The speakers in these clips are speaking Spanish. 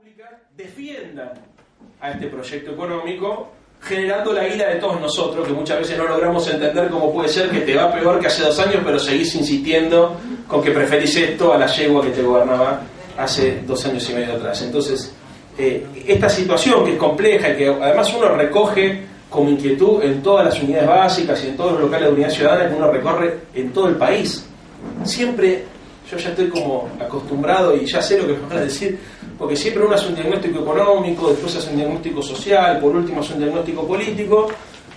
pública defiendan a este proyecto económico, generando la ira de todos nosotros, que muchas veces no logramos entender cómo puede ser que te va peor que hace 2 años, pero seguís insistiendo con que preferís esto a la yegua que te gobernaba hace 2 años y medio atrás. Entonces, esta situación que es compleja y que además uno recoge como inquietud en todas las unidades básicas y en todos los locales de unidad ciudadana que uno recorre en todo el país. Siempre, yo ya estoy como acostumbrado y ya sé lo que me van a decir, porque siempre uno hace un diagnóstico económico, después hace un diagnóstico social, por último hace un diagnóstico político,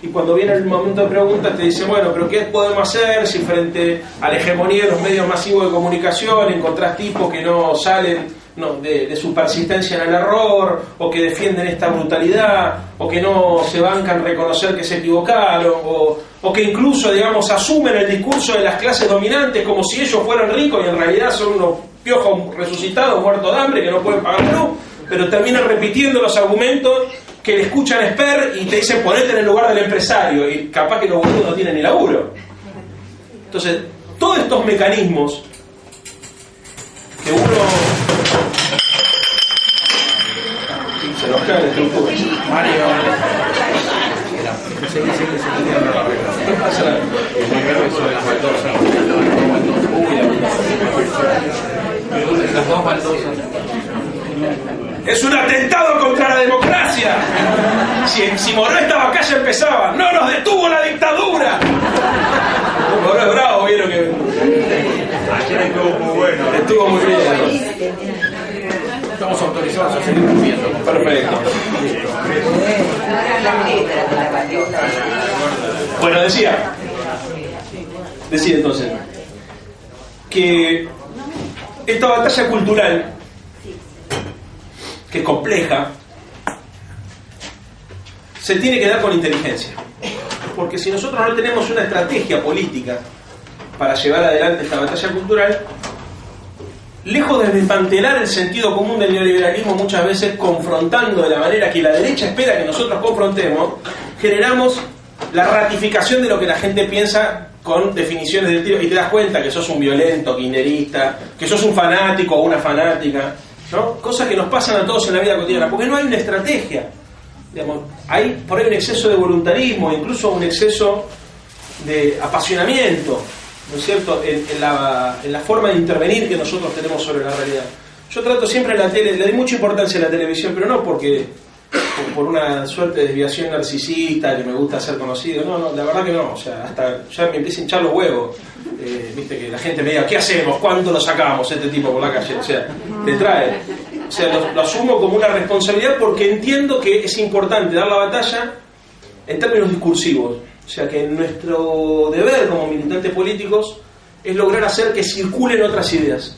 y cuando viene el momento de preguntas te dice, bueno, pero ¿qué podemos hacer si frente a la hegemonía de los medios masivos de comunicación encontrás tipos que no salen de su persistencia en el error, o que defienden esta brutalidad, o que no se bancan reconocer que se equivocaron, o que incluso, digamos, asumen el discurso de las clases dominantes como si ellos fueran ricos y en realidad son unos piojos resucitados, muertos de hambre, que no pueden pagar luz, pero terminan repitiendo los argumentos que le escuchan a Esper y te dicen ponete en el lugar del empresario, y capaz que los boludos no tienen ni laburo. Entonces, todos estos mecanismos que uno se nos cae en la estructura. Mario, ¿qué pasa? Las dos baldosas. Es un atentado contra la democracia. Si Moró estaba acá ya empezaba. ¡No nos detuvo la dictadura! Moró es bravo, vieron que ayer estuvo muy bueno. Estuvo muy bien. Estamos autorizados a seguir viviendo. Perfecto. Bueno, decía entonces que esta batalla cultural, que es compleja, se tiene que dar con inteligencia. Porque si nosotros no tenemos una estrategia política para llevar adelante esta batalla cultural, lejos de desmantelar el sentido común del neoliberalismo, muchas veces confrontando de la manera que la derecha espera que nosotros confrontemos, generamos la ratificación de lo que la gente piensa con definiciones del tiro, y te das cuenta que sos un violento, kirchnerista, que sos un fanático o una fanática, ¿no? Cosas que nos pasan a todos en la vida cotidiana, porque no hay una estrategia. Digamos, hay por ahí un exceso de voluntarismo, incluso un exceso de apasionamiento, ¿no es cierto?, en la forma de intervenir que nosotros tenemos sobre la realidad. Yo trato siempre en la tele, le doy mucha importancia a la televisión, pero no porque por una suerte de desviación narcisista que me gusta ser conocido, no, la verdad que no, o sea, hasta ya me empieza a hinchar los huevos, viste, que la gente me diga, ¿qué hacemos? ¿Cuánto lo sacamos este tipo por la calle? O sea, te trae, o sea, lo asumo como una responsabilidad porque entiendo que es importante dar la batalla en términos discursivos. O sea, que nuestro deber como militantes políticos es lograr hacer que circulen otras ideas.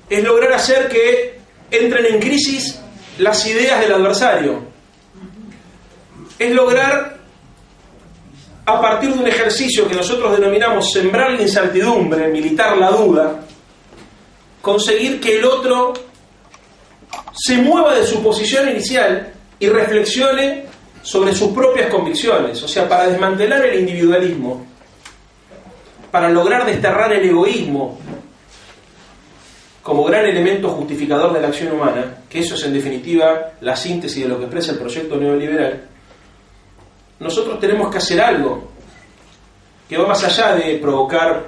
Es lograr hacer que entren en crisis las ideas del adversario. Es lograr, a partir de un ejercicio que nosotros denominamos sembrar la incertidumbre, militar la duda, conseguir que el otro se mueva de su posición inicial y reflexione sobre sus propias convicciones. O sea, para desmantelar el individualismo, para lograr desterrar el egoísmo como gran elemento justificador de la acción humana, que eso es en definitiva la síntesis de lo que expresa el proyecto neoliberal, nosotros tenemos que hacer algo que va más allá de provocar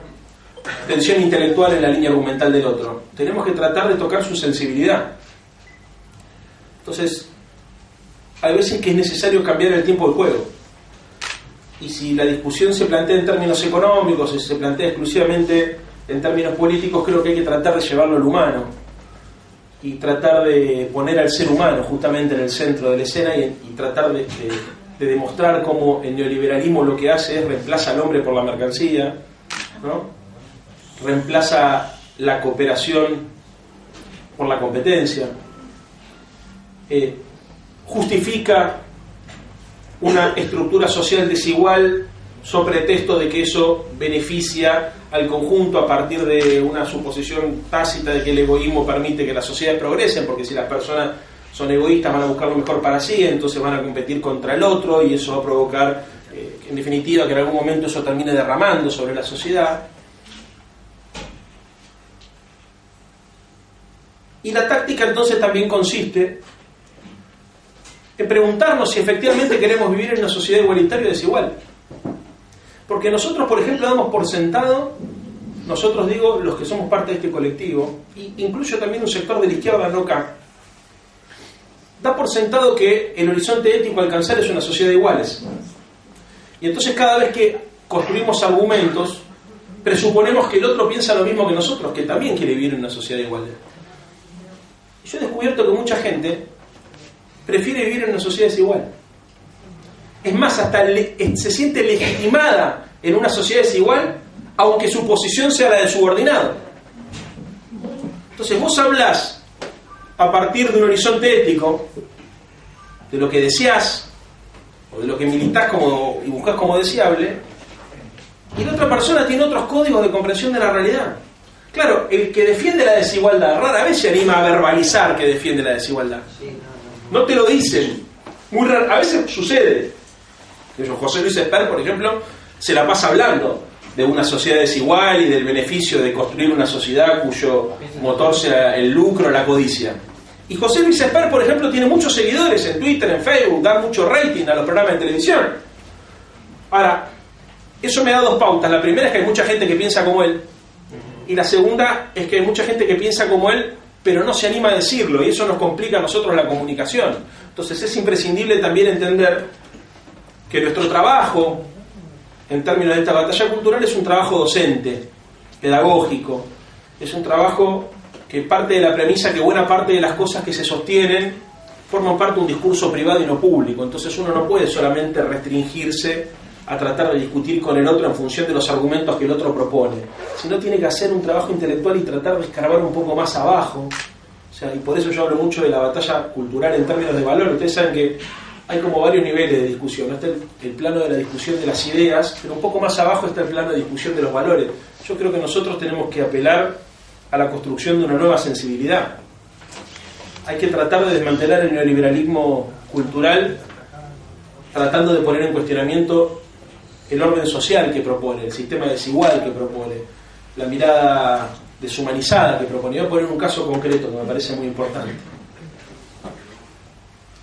tensión intelectual en la línea argumental del otro. Tenemos que tratar de tocar su sensibilidad. Entonces, hay veces que es necesario cambiar el tiempo del juego. Y si la discusión se plantea en términos económicos, si se plantea exclusivamente en términos políticos, creo que hay que tratar de llevarlo al humano y tratar de poner al ser humano justamente en el centro de la escena y tratar de demostrar cómo el neoliberalismo lo que hace es reemplaza al hombre por la mercancía, ¿no? Reemplaza la cooperación por la competencia, justifica una estructura social desigual sobre pretexto de que eso beneficia al conjunto a partir de una suposición tácita de que el egoísmo permite que las sociedades progresen, porque si las personas son egoístas van a buscar lo mejor para sí, entonces van a competir contra el otro y eso va a provocar, en definitiva, que en algún momento eso termine derramando sobre la sociedad. Y la táctica entonces también consiste en preguntarnos si efectivamente queremos vivir en una sociedad igualitaria o desigual. Porque nosotros, por ejemplo, damos por sentado, nosotros digo, los que somos parte de este colectivo, e incluyo también un sector de la izquierda no acá, da por sentado que el horizonte ético a alcanzar es una sociedad de iguales. Y entonces cada vez que construimos argumentos, presuponemos que el otro piensa lo mismo que nosotros, que también quiere vivir en una sociedad de igualdad. Yo he descubierto que mucha gente prefiere vivir en una sociedad desigual. Es más, hasta se siente legitimada en una sociedad desigual, aunque su posición sea la de subordinado. Entonces vos hablás a partir de un horizonte ético, de lo que deseás, o de lo que militás y buscás como deseable, y la otra persona tiene otros códigos de comprensión de la realidad. Claro, el que defiende la desigualdad rara vez se anima a verbalizar que defiende la desigualdad. No te lo dicen. Muy raro, a veces sucede. José Luis Esper, por ejemplo, se la pasa hablando de una sociedad desigual y del beneficio de construir una sociedad cuyo motor sea el lucro o la codicia. Y José Luis Esper, por ejemplo, tiene muchos seguidores en Twitter, en Facebook, da mucho rating a los programas de televisión. Ahora, eso me da dos pautas. La primera es que hay mucha gente que piensa como él. Y la segunda es que hay mucha gente que piensa como él, pero no se anima a decirlo, y eso nos complica a nosotros la comunicación. Entonces es imprescindible también entender que nuestro trabajo, en términos de esta batalla cultural, es un trabajo docente, pedagógico. Es un trabajo que parte de la premisa que buena parte de las cosas que se sostienen forman parte de un discurso privado y no público. Entonces uno no puede solamente restringirse a tratar de discutir con el otro en función de los argumentos que el otro propone, sino tiene que hacer un trabajo intelectual y tratar de escarbar un poco más abajo. O sea, y por eso yo hablo mucho de la batalla cultural en términos de valor. Ustedes saben que hay como varios niveles de discusión. Está el plano de la discusión de las ideas, pero un poco más abajo está el plano de discusión de los valores. Yo creo que nosotros tenemos que apelar a la construcción de una nueva sensibilidad. Hay que tratar de desmantelar el neoliberalismo cultural, tratando de poner en cuestionamiento el orden social que propone, el sistema desigual que propone, la mirada deshumanizada que propone. Voy a poner un caso concreto que me parece muy importante.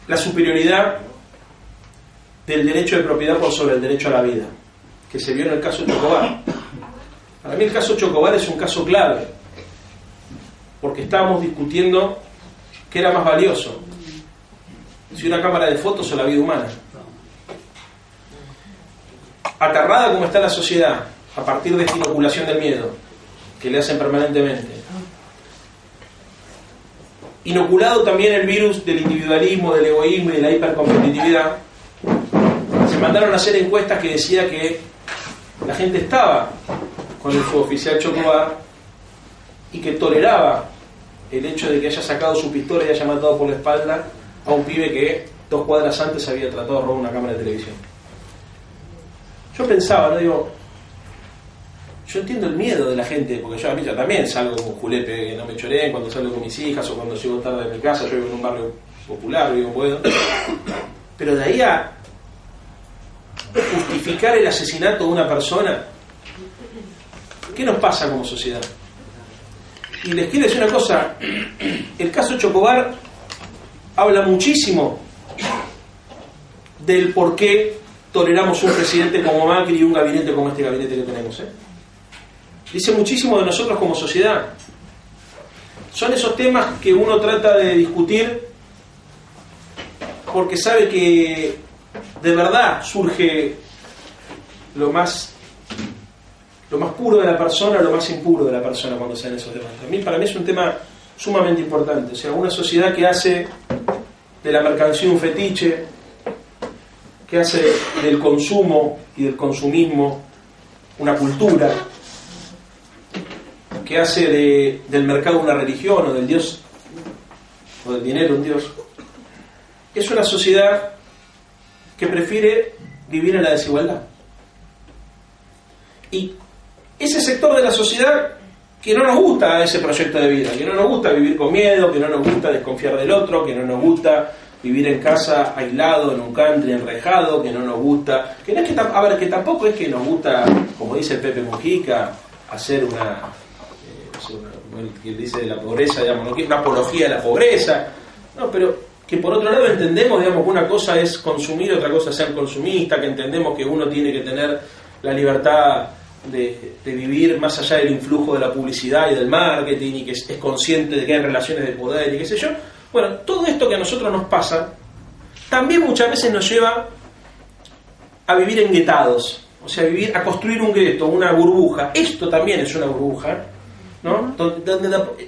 La superioridad del derecho de propiedad por sobre el derecho a la vida, que se vio en el caso Chocobar. Para mí el caso Chocobar es un caso clave, porque estábamos discutiendo qué era más valioso, si una cámara de fotos o la vida humana. Aterrada como está la sociedad a partir de esta inoculación del miedo que le hacen permanentemente, inoculado también el virus del individualismo, del egoísmo y de la hipercompetitividad, se mandaron a hacer encuestas que decía que la gente estaba con el suboficial Chocobar y que toleraba el hecho de que haya sacado su pistola y haya matado por la espalda a un pibe que 2 cuadras antes había tratado de robar una cámara de televisión. Yo pensaba, ¿no? Digo, yo entiendo el miedo de la gente, porque yo a mí ya también salgo con julepe, que no me choreen cuando salgo con mis hijas o cuando llego tarde de mi casa. Yo vivo en un barrio popular, vivo en Boedo. Pero de ahí a justificar el asesinato de una persona, ¿qué nos pasa como sociedad? Y les quiero decir una cosa, el caso Chocobar habla muchísimo del por qué toleramos un presidente como Macri y un gabinete como este gabinete que tenemos, Dice muchísimo de nosotros como sociedad. Son esos temas que uno trata de discutir porque sabe que de verdad surge lo más puro de la persona, lo más impuro de la persona cuando se dan esos temas. Para mí es un tema sumamente importante. O sea, una sociedad que hace de la mercancía un fetiche, que hace del consumo y del consumismo una cultura, que hace del mercado una religión o del Dios o del dinero un Dios, es una sociedad que prefiere vivir en la desigualdad. Y ese sector de la sociedad que no nos gusta ese proyecto de vida, que no nos gusta vivir con miedo, que no nos gusta desconfiar del otro, que no nos gusta vivir en casa aislado, en un country enrejado, que no nos gusta, que no es que a ver, que tampoco es que nos gusta, como dice el Pepe Mujica, hacer una el que dice de la pobreza, digamos, no quiere una apología de la pobreza, no, pero que por otro lado entendemos, digamos, que una cosa es consumir, otra cosa es ser consumista, que entendemos que uno tiene que tener la libertad de vivir más allá del influjo de la publicidad y del marketing, y que es consciente de que hay relaciones de poder y qué sé yo. Bueno, todo esto que a nosotros nos pasa también muchas veces nos lleva a vivir enguetados, o sea, a construir un gueto, una burbuja. Esto también es una burbuja, ¿no?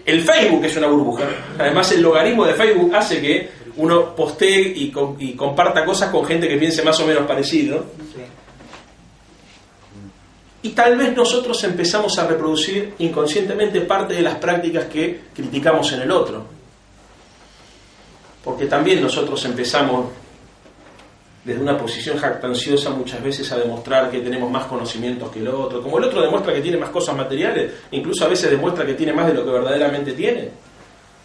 El Facebook es una burbuja. Además, el logaritmo de Facebook hace que uno postee y comparta cosas con gente que piense más o menos parecido. Y tal vez nosotros empezamos a reproducir inconscientemente parte de las prácticas que criticamos en el otro. Porque también nosotros empezamos desde una posición jactanciosa muchas veces a demostrar que tenemos más conocimientos que el otro. Como el otro demuestra que tiene más cosas materiales, incluso a veces demuestra que tiene más de lo que verdaderamente tiene.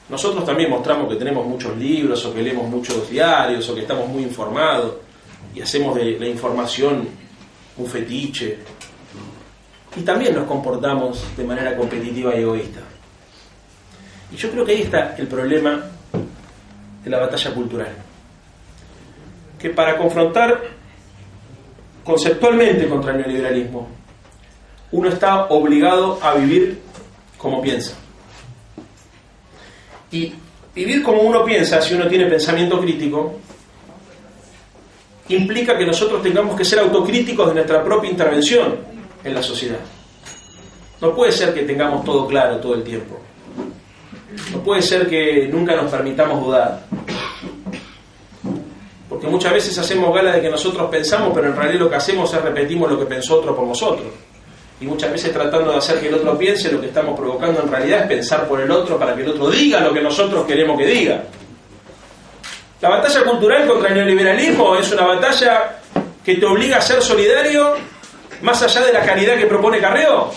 Nosotros también mostramos que tenemos muchos libros, o que leemos muchos diarios, o que estamos muy informados, y hacemos de la información un fetiche. Y también nos comportamos de manera competitiva y egoísta. Y yo creo que ahí está el problema de la batalla cultural. Que para confrontar conceptualmente contra el neoliberalismo, uno está obligado a vivir como piensa. Y vivir como uno piensa, si uno tiene pensamiento crítico, implica que nosotros tengamos que ser autocríticos de nuestra propia intervención en la sociedad. No puede ser que tengamos todo claro todo el tiempo. No puede ser que nunca nos permitamos dudar. Porque muchas veces hacemos gala de que nosotros pensamos, pero en realidad lo que hacemos es repetimos lo que pensó otro por nosotros. Y muchas veces tratando de hacer que el otro piense, lo que estamos provocando en realidad es pensar por el otro para que el otro diga lo que nosotros queremos que diga. La batalla cultural contra el neoliberalismo es una batalla que te obliga a ser solidario más allá de la caridad que propone Carrió.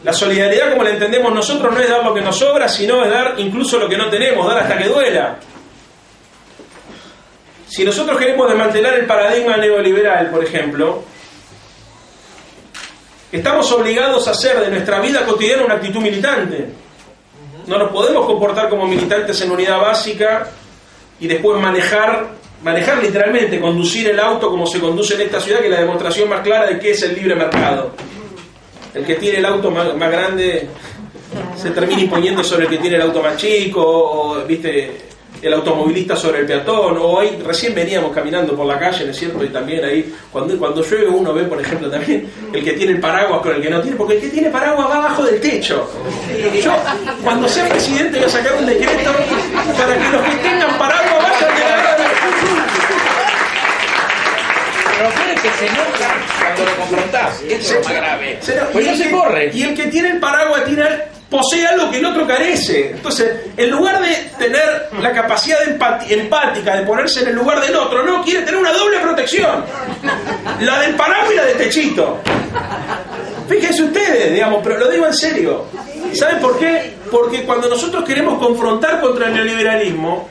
La solidaridad, como la entendemos nosotros, no es dar lo que nos sobra, sino es dar incluso lo que no tenemos, dar hasta que duela. Si nosotros queremos desmantelar el paradigma neoliberal, por ejemplo, estamos obligados a hacer de nuestra vida cotidiana una actitud militante. No nos podemos comportar como militantes en unidad básica y después manejar literalmente, conducir el auto como se conduce en esta ciudad, que es la demostración más clara de qué es el libre mercado. El que tiene el auto más grande se termina imponiendo sobre el que tiene el auto más chico, o viste, el automovilista sobre el peatón. O ahí recién veníamos caminando por la calle, ¿no es cierto? Y también ahí, cuando llueve, uno ve, por ejemplo, también el que tiene el paraguas con el que no tiene, porque el que tiene paraguas va abajo del techo. Yo, cuando sea presidente, voy a sacar un decreto para que los que tengan paraguas vayan de la cara. Pero puede que se nota cuando lo confrontás. Eso es lo más grave. Pues no se corre. Y el que tiene el paraguas posee algo que el otro carece. Entonces, en lugar de tener la capacidad empática de ponerse en el lugar del otro, no, quiere tener una doble protección. La del paraguas y la del techito. Fíjense ustedes, digamos, pero lo digo en serio. ¿Saben por qué? Porque cuando nosotros queremos confrontar contra el neoliberalismo,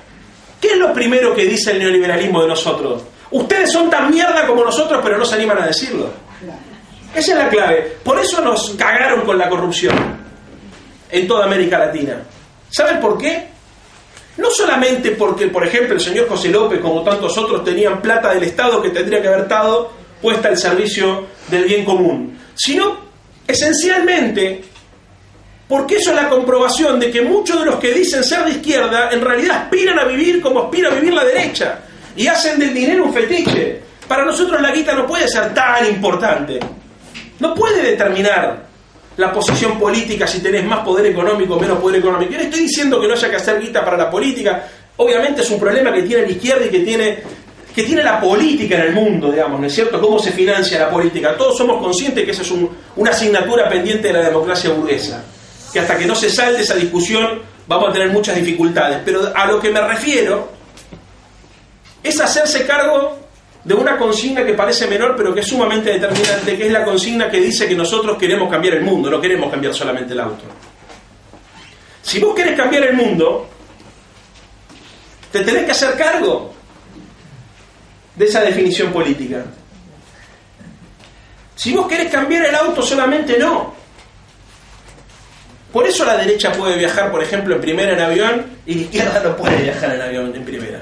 ¿qué es lo primero que dice el neoliberalismo de nosotros? Ustedes son tan mierda como nosotros, pero no se animan a decirlo. Esa es la clave. Por eso nos cagaron con la corrupción en toda América Latina. ¿Saben por qué? No solamente porque, por ejemplo, el señor José López, como tantos otros, tenían plata del Estado que tendría que haber estado puesta al servicio del bien común, sino esencialmente porque eso es la comprobación de que muchos de los que dicen ser de izquierda en realidad aspiran a vivir como aspira a vivir la derecha y hacen del dinero un fetiche. Para nosotros la guita no puede ser tan importante, no puede determinar la posición política si tenés más poder económico o menos poder económico. Yo no estoy diciendo que no haya que hacer guita para la política. Obviamente es un problema que tiene la izquierda y que tiene la política en el mundo, digamos, ¿no es cierto? ¿Cómo se financia la política? Todos somos conscientes que esa es una asignatura pendiente de la democracia burguesa, que hasta que no se salte esa discusión vamos a tener muchas dificultades. Pero a lo que me refiero es hacerse cargo de una consigna que parece menor, pero que es sumamente determinante, que es la consigna que dice que nosotros queremos cambiar el mundo, no queremos cambiar solamente el auto. Si vos querés cambiar el mundo, te tenés que hacer cargo de esa definición política. Si vos querés cambiar el auto solamente, no. Por eso la derecha puede viajar, por ejemplo, en primera en avión y la izquierda no puede viajar en avión en primera.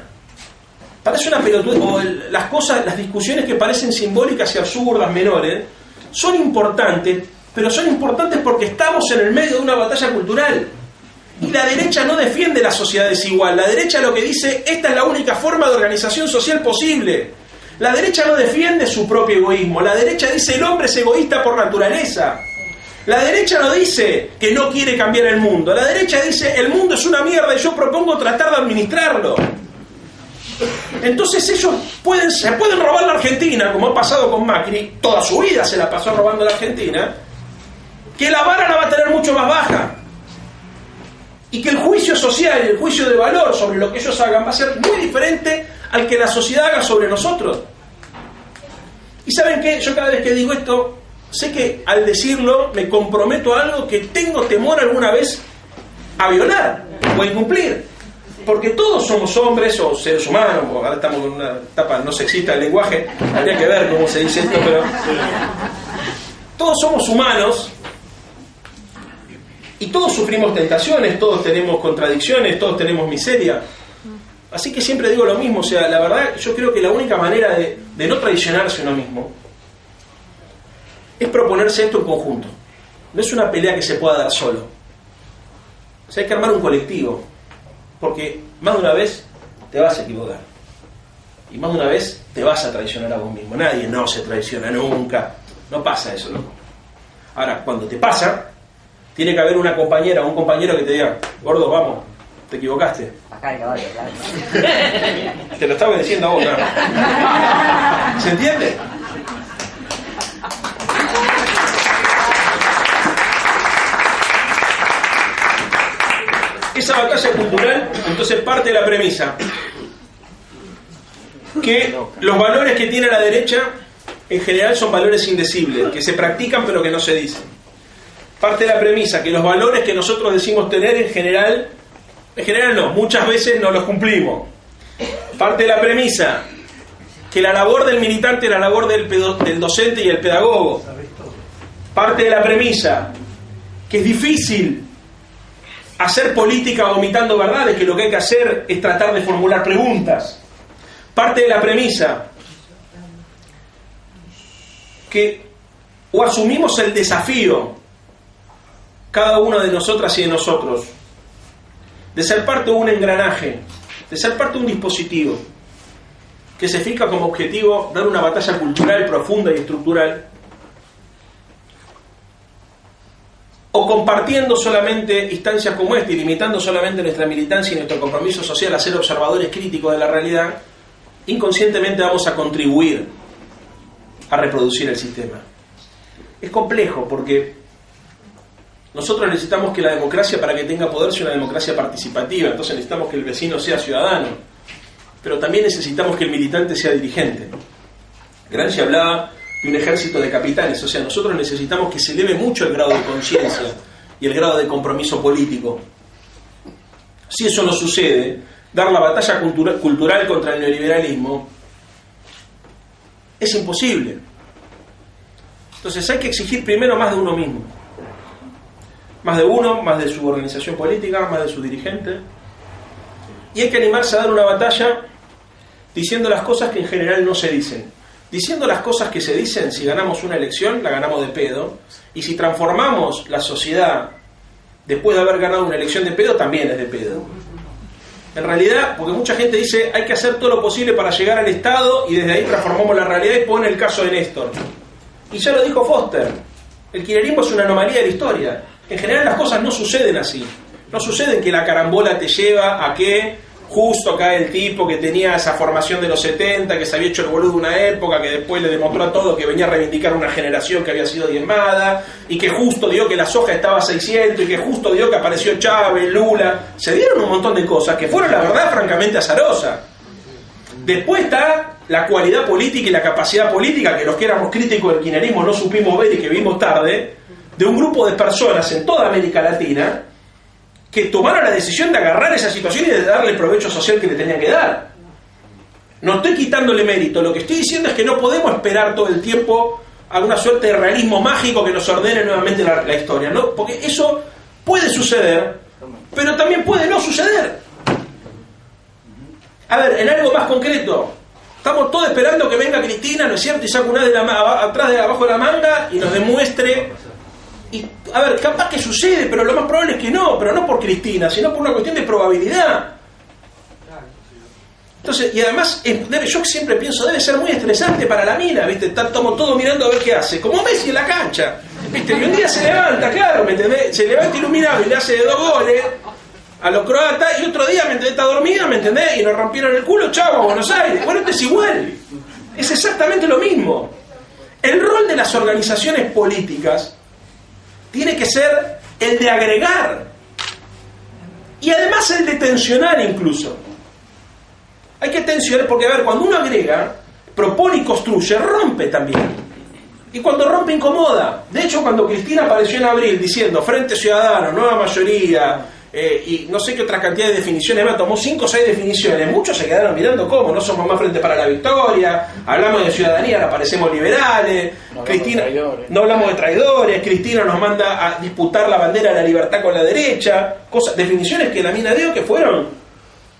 Parece una pelotudez. Las discusiones que parecen simbólicas y absurdas, menores, son importantes, pero son importantes porque estamos en el medio de una batalla cultural. Y la derecha no defiende la sociedad desigual. La derecha lo que dice, esta es la única forma de organización social posible. La derecha no defiende su propio egoísmo. La derecha dice, el hombre es egoísta por naturaleza. La derecha no dice que no quiere cambiar el mundo. La derecha dice, el mundo es una mierda y yo propongo tratar de administrarlo. Entonces ellos se pueden robar la Argentina, como ha pasado con Macri, toda su vida se la pasó robando la Argentina, que la vara la va a tener mucho más baja. Y que el juicio social y el juicio de valor sobre lo que ellos hagan va a ser muy diferente al que la sociedad haga sobre nosotros. Y ¿saben qué? Yo cada vez que digo esto, sé que al decirlo me comprometo a algo que tengo temor alguna vez a violar o a incumplir. Porque todos somos hombres o seres humanos, ahora estamos en una etapa no sexista del lenguaje, habría que ver cómo se dice esto, pero todos somos humanos y todos sufrimos tentaciones, todos tenemos contradicciones, todos tenemos miseria. Así que siempre digo lo mismo, o sea, la verdad yo creo que la única manera de no traicionarse uno mismo es proponerse esto en conjunto. No es una pelea que se pueda dar solo. O sea, hay que armar un colectivo. Porque más de una vez te vas a equivocar. Y más de una vez te vas a traicionar a vos mismo. Nadie no se traiciona nunca. No pasa eso, ¿no? Ahora, cuando te pasa, tiene que haber una compañera o un compañero que te diga, gordo, vamos, te equivocaste. Acá el caballo, claro. Te lo estaba diciendo a vos, ¿no? ¿Se entiende? Esa batalla cultural, entonces, parte de la premisa que los valores que tiene la derecha en general son valores indecibles, que se practican pero que no se dicen. Parte de la premisa que los valores que nosotros decimos tener en general no, muchas veces no los cumplimos. Parte de la premisa que la labor del militante es la labor del docente y el pedagogo. Parte de la premisa que es difícil hacer política vomitando verdades, que lo que hay que hacer es tratar de formular preguntas. Parte de la premisa que o asumimos el desafío, cada una de nosotras y de nosotros, de ser parte de un engranaje, de ser parte de un dispositivo que se fija como objetivo dar una batalla cultural profunda y estructural, o compartiendo solamente instancias como esta y limitando solamente nuestra militancia y nuestro compromiso social a ser observadores críticos de la realidad, inconscientemente vamos a contribuir a reproducir el sistema. Es complejo porque nosotros necesitamos que la democracia, para que tenga poder, sea una democracia participativa. Entonces necesitamos que el vecino sea ciudadano, pero también necesitamos que el militante sea dirigente. Gramsci hablaba de un ejército de capitanes, o sea, nosotros necesitamos que se eleve mucho el grado de conciencia y el grado de compromiso político. Si eso no sucede, dar la batalla cultural contra el neoliberalismo es imposible. Entonces hay que exigir primero más de uno mismo, más de uno, más de su organización política, más de su dirigente, y hay que animarse a dar una batalla diciendo las cosas que en general no se dicen. Diciendo las cosas que se dicen, si ganamos una elección, la ganamos de pedo. Y si transformamos la sociedad después de haber ganado una elección de pedo, también es de pedo. En realidad, porque mucha gente dice, hay que hacer todo lo posible para llegar al Estado y desde ahí transformamos la realidad, y pone el caso de Néstor. Y ya lo dijo Foster, el kirchnerismo es una anomalía de la historia. En general las cosas no suceden así. No suceden que la carambola te lleva a que justo cae el tipo que tenía esa formación de los 70, que se había hecho el boludo de una época, que después le demostró a todos que venía a reivindicar una generación que había sido diezmada, y que justo dio que la soja estaba a 600, y que justo dio que apareció Chávez, Lula. Se dieron un montón de cosas que fueron, la verdad, francamente azarosas. Después está la cualidad política y la capacidad política, que los que éramos críticos del kirchnerismo no supimos ver y que vimos tarde, de un grupo de personas en toda América Latina que tomaron la decisión de agarrar esa situación y de darle el provecho social que le tenían que dar. No estoy quitándole mérito, lo que estoy diciendo es que no podemos esperar todo el tiempo alguna suerte de realismo mágico que nos ordene nuevamente la historia, ¿no? Porque eso puede suceder, pero también puede no suceder. A ver, en algo más concreto, estamos todos esperando que venga Cristina, ¿no es cierto?, y saque una atrás de abajo de la manga y nos demuestre. Y, a ver, capaz que sucede, pero lo más probable es que no, pero no por Cristina, sino por una cuestión de probabilidad. Entonces, y además, yo siempre pienso, debe ser muy estresante para la mina, ¿viste? Está todo mirando a ver qué hace, como Messi en la cancha, ¿viste? Y un día se levanta, claro, ¿me entendés? Se levanta iluminado y le hace 2 goles a los croatas, y otro día, ¿me entendés?, está dormida, ¿me entendés?, y nos rompieron el culo, chavo, a Buenos Aires. Bueno, esto es igual, es exactamente lo mismo. El rol de las organizaciones políticas tiene que ser el de agregar, y además el de tensionar incluso. Hay que tensionar, porque a ver, cuando uno agrega, propone y construye, rompe también. Y cuando rompe, incomoda. De hecho, cuando Cristina apareció en abril diciendo Frente Ciudadano, nueva mayoría, y no sé qué otra cantidad de definiciones, tomó 5 o 6 definiciones, muchos se quedaron mirando cómo, no somos más Frente para la Victoria, hablamos de ciudadanía, ahora parecemos liberales, Cristina, no hablamos de traidores, Cristina nos manda a disputar la bandera de la libertad con la derecha, definiciones que la mina dio que fueron,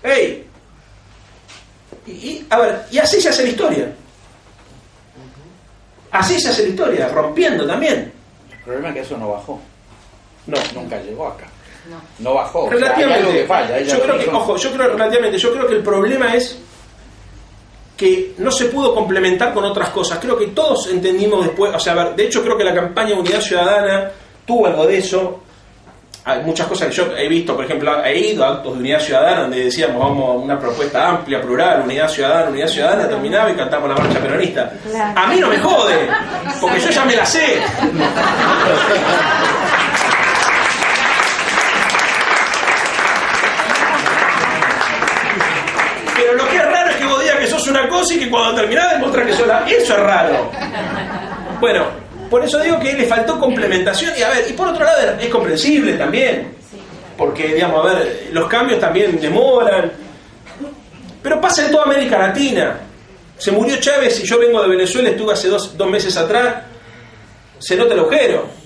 hey, a ver, y así se hace la historia. Así se hace la historia, rompiendo también. El problema es que eso no bajó. No. Nunca llegó acá. No bajó. Relativamente. O sea, que falla. Yo creo que el problema es que no se pudo complementar con otras cosas. Creo que todos entendimos después, o sea, a ver, de hecho creo que la campaña de Unidad Ciudadana tuvo algo de eso. Hay muchas cosas que yo he visto, por ejemplo, he ido a actos de Unidad Ciudadana donde decíamos vamos a una propuesta amplia, plural, Unidad Ciudadana, terminaba y cantamos la marcha peronista. A mí no me jode, porque yo ya me la sé. Pero lo que es raro es que vos digas que sos una cosa y que cuando terminás demostrás que sos la... Eso es raro. Bueno, por eso digo que le faltó complementación. Y a ver, y por otro lado es comprensible también, porque digamos, a ver, los cambios también demoran, pero pasa en toda América Latina. Se murió Chávez y yo vengo de Venezuela, estuve hace dos meses atrás, se nota el agujero.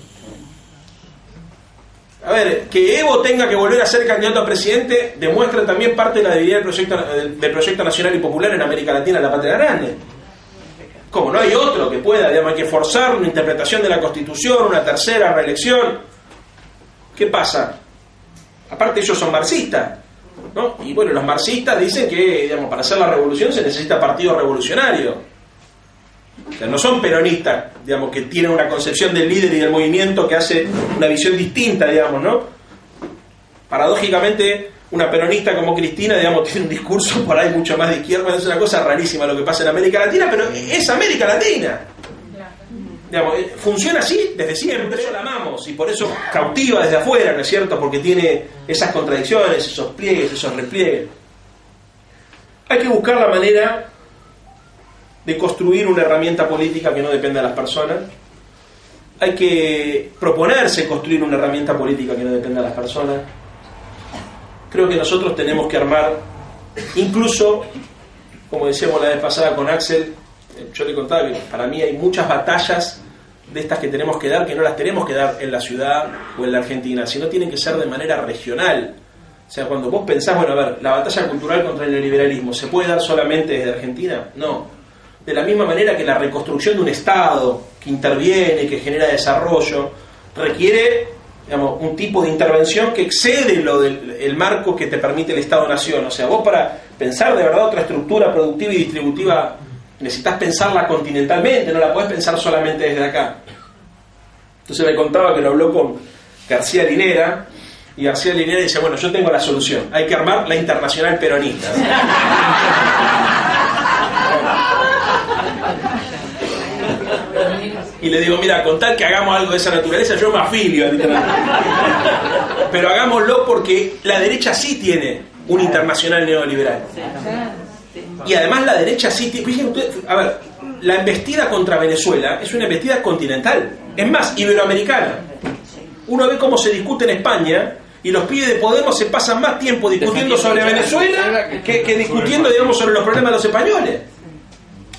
A ver, que Evo tenga que volver a ser candidato a presidente demuestra también parte de la debilidad del proyecto nacional y popular en América Latina, la patria grande. Como no hay otro que pueda, digamos, hay que forzar una interpretación de la Constitución, una tercera reelección. ¿Qué pasa? Aparte ellos son marxistas, ¿no? Y bueno, los marxistas dicen que, digamos, para hacer la revolución se necesita partido revolucionario. O sea, no son peronistas, digamos, que tienen una concepción del líder y del movimiento que hace una visión distinta, digamos, ¿no? Paradójicamente, una peronista como Cristina, digamos, tiene un discurso por ahí mucho más de izquierda. Es una cosa rarísima lo que pasa en América Latina, pero es América Latina. Digamos, funciona así desde siempre. Por eso la amamos y por eso cautiva desde afuera, ¿no es cierto? Porque tiene esas contradicciones, esos pliegues, esos repliegues. Hay que buscar la manera de construir una herramienta política que no dependa de las personas. Hay que proponerse construir una herramienta política que no dependa de las personas. Creo que nosotros tenemos que armar, incluso, como decíamos la vez pasada con Axel, yo le contaba que para mí hay muchas batallas de estas que tenemos que dar, que no las tenemos que dar en la ciudad o en la Argentina, sino tienen que ser de manera regional. O sea, cuando vos pensás, bueno, a ver, la batalla cultural contra el neoliberalismo, ¿se puede dar solamente desde Argentina? No. De la misma manera que la reconstrucción de un Estado que interviene, que genera desarrollo, requiere, digamos, un tipo de intervención que excede el marco que te permite el Estado-Nación. O sea, vos para pensar de verdad otra estructura productiva y distributiva necesitas pensarla continentalmente, no la podés pensar solamente desde acá. Entonces me contaba que lo habló con García Linera, y García Linera dice, bueno, yo tengo la solución, hay que armar la Internacional Peronista. Y le digo, mira, con tal que hagamos algo de esa naturaleza, yo me afilio, pero hagámoslo porque la derecha sí tiene un internacional neoliberal. Y además la derecha sí tiene... Fíjense, a ver, la embestida contra Venezuela es una embestida continental, es más, iberoamericana. Uno ve cómo se discute en España y los pibes de Podemos se pasan más tiempo discutiendo sobre Venezuela que discutiendo, digamos, sobre los problemas de los españoles.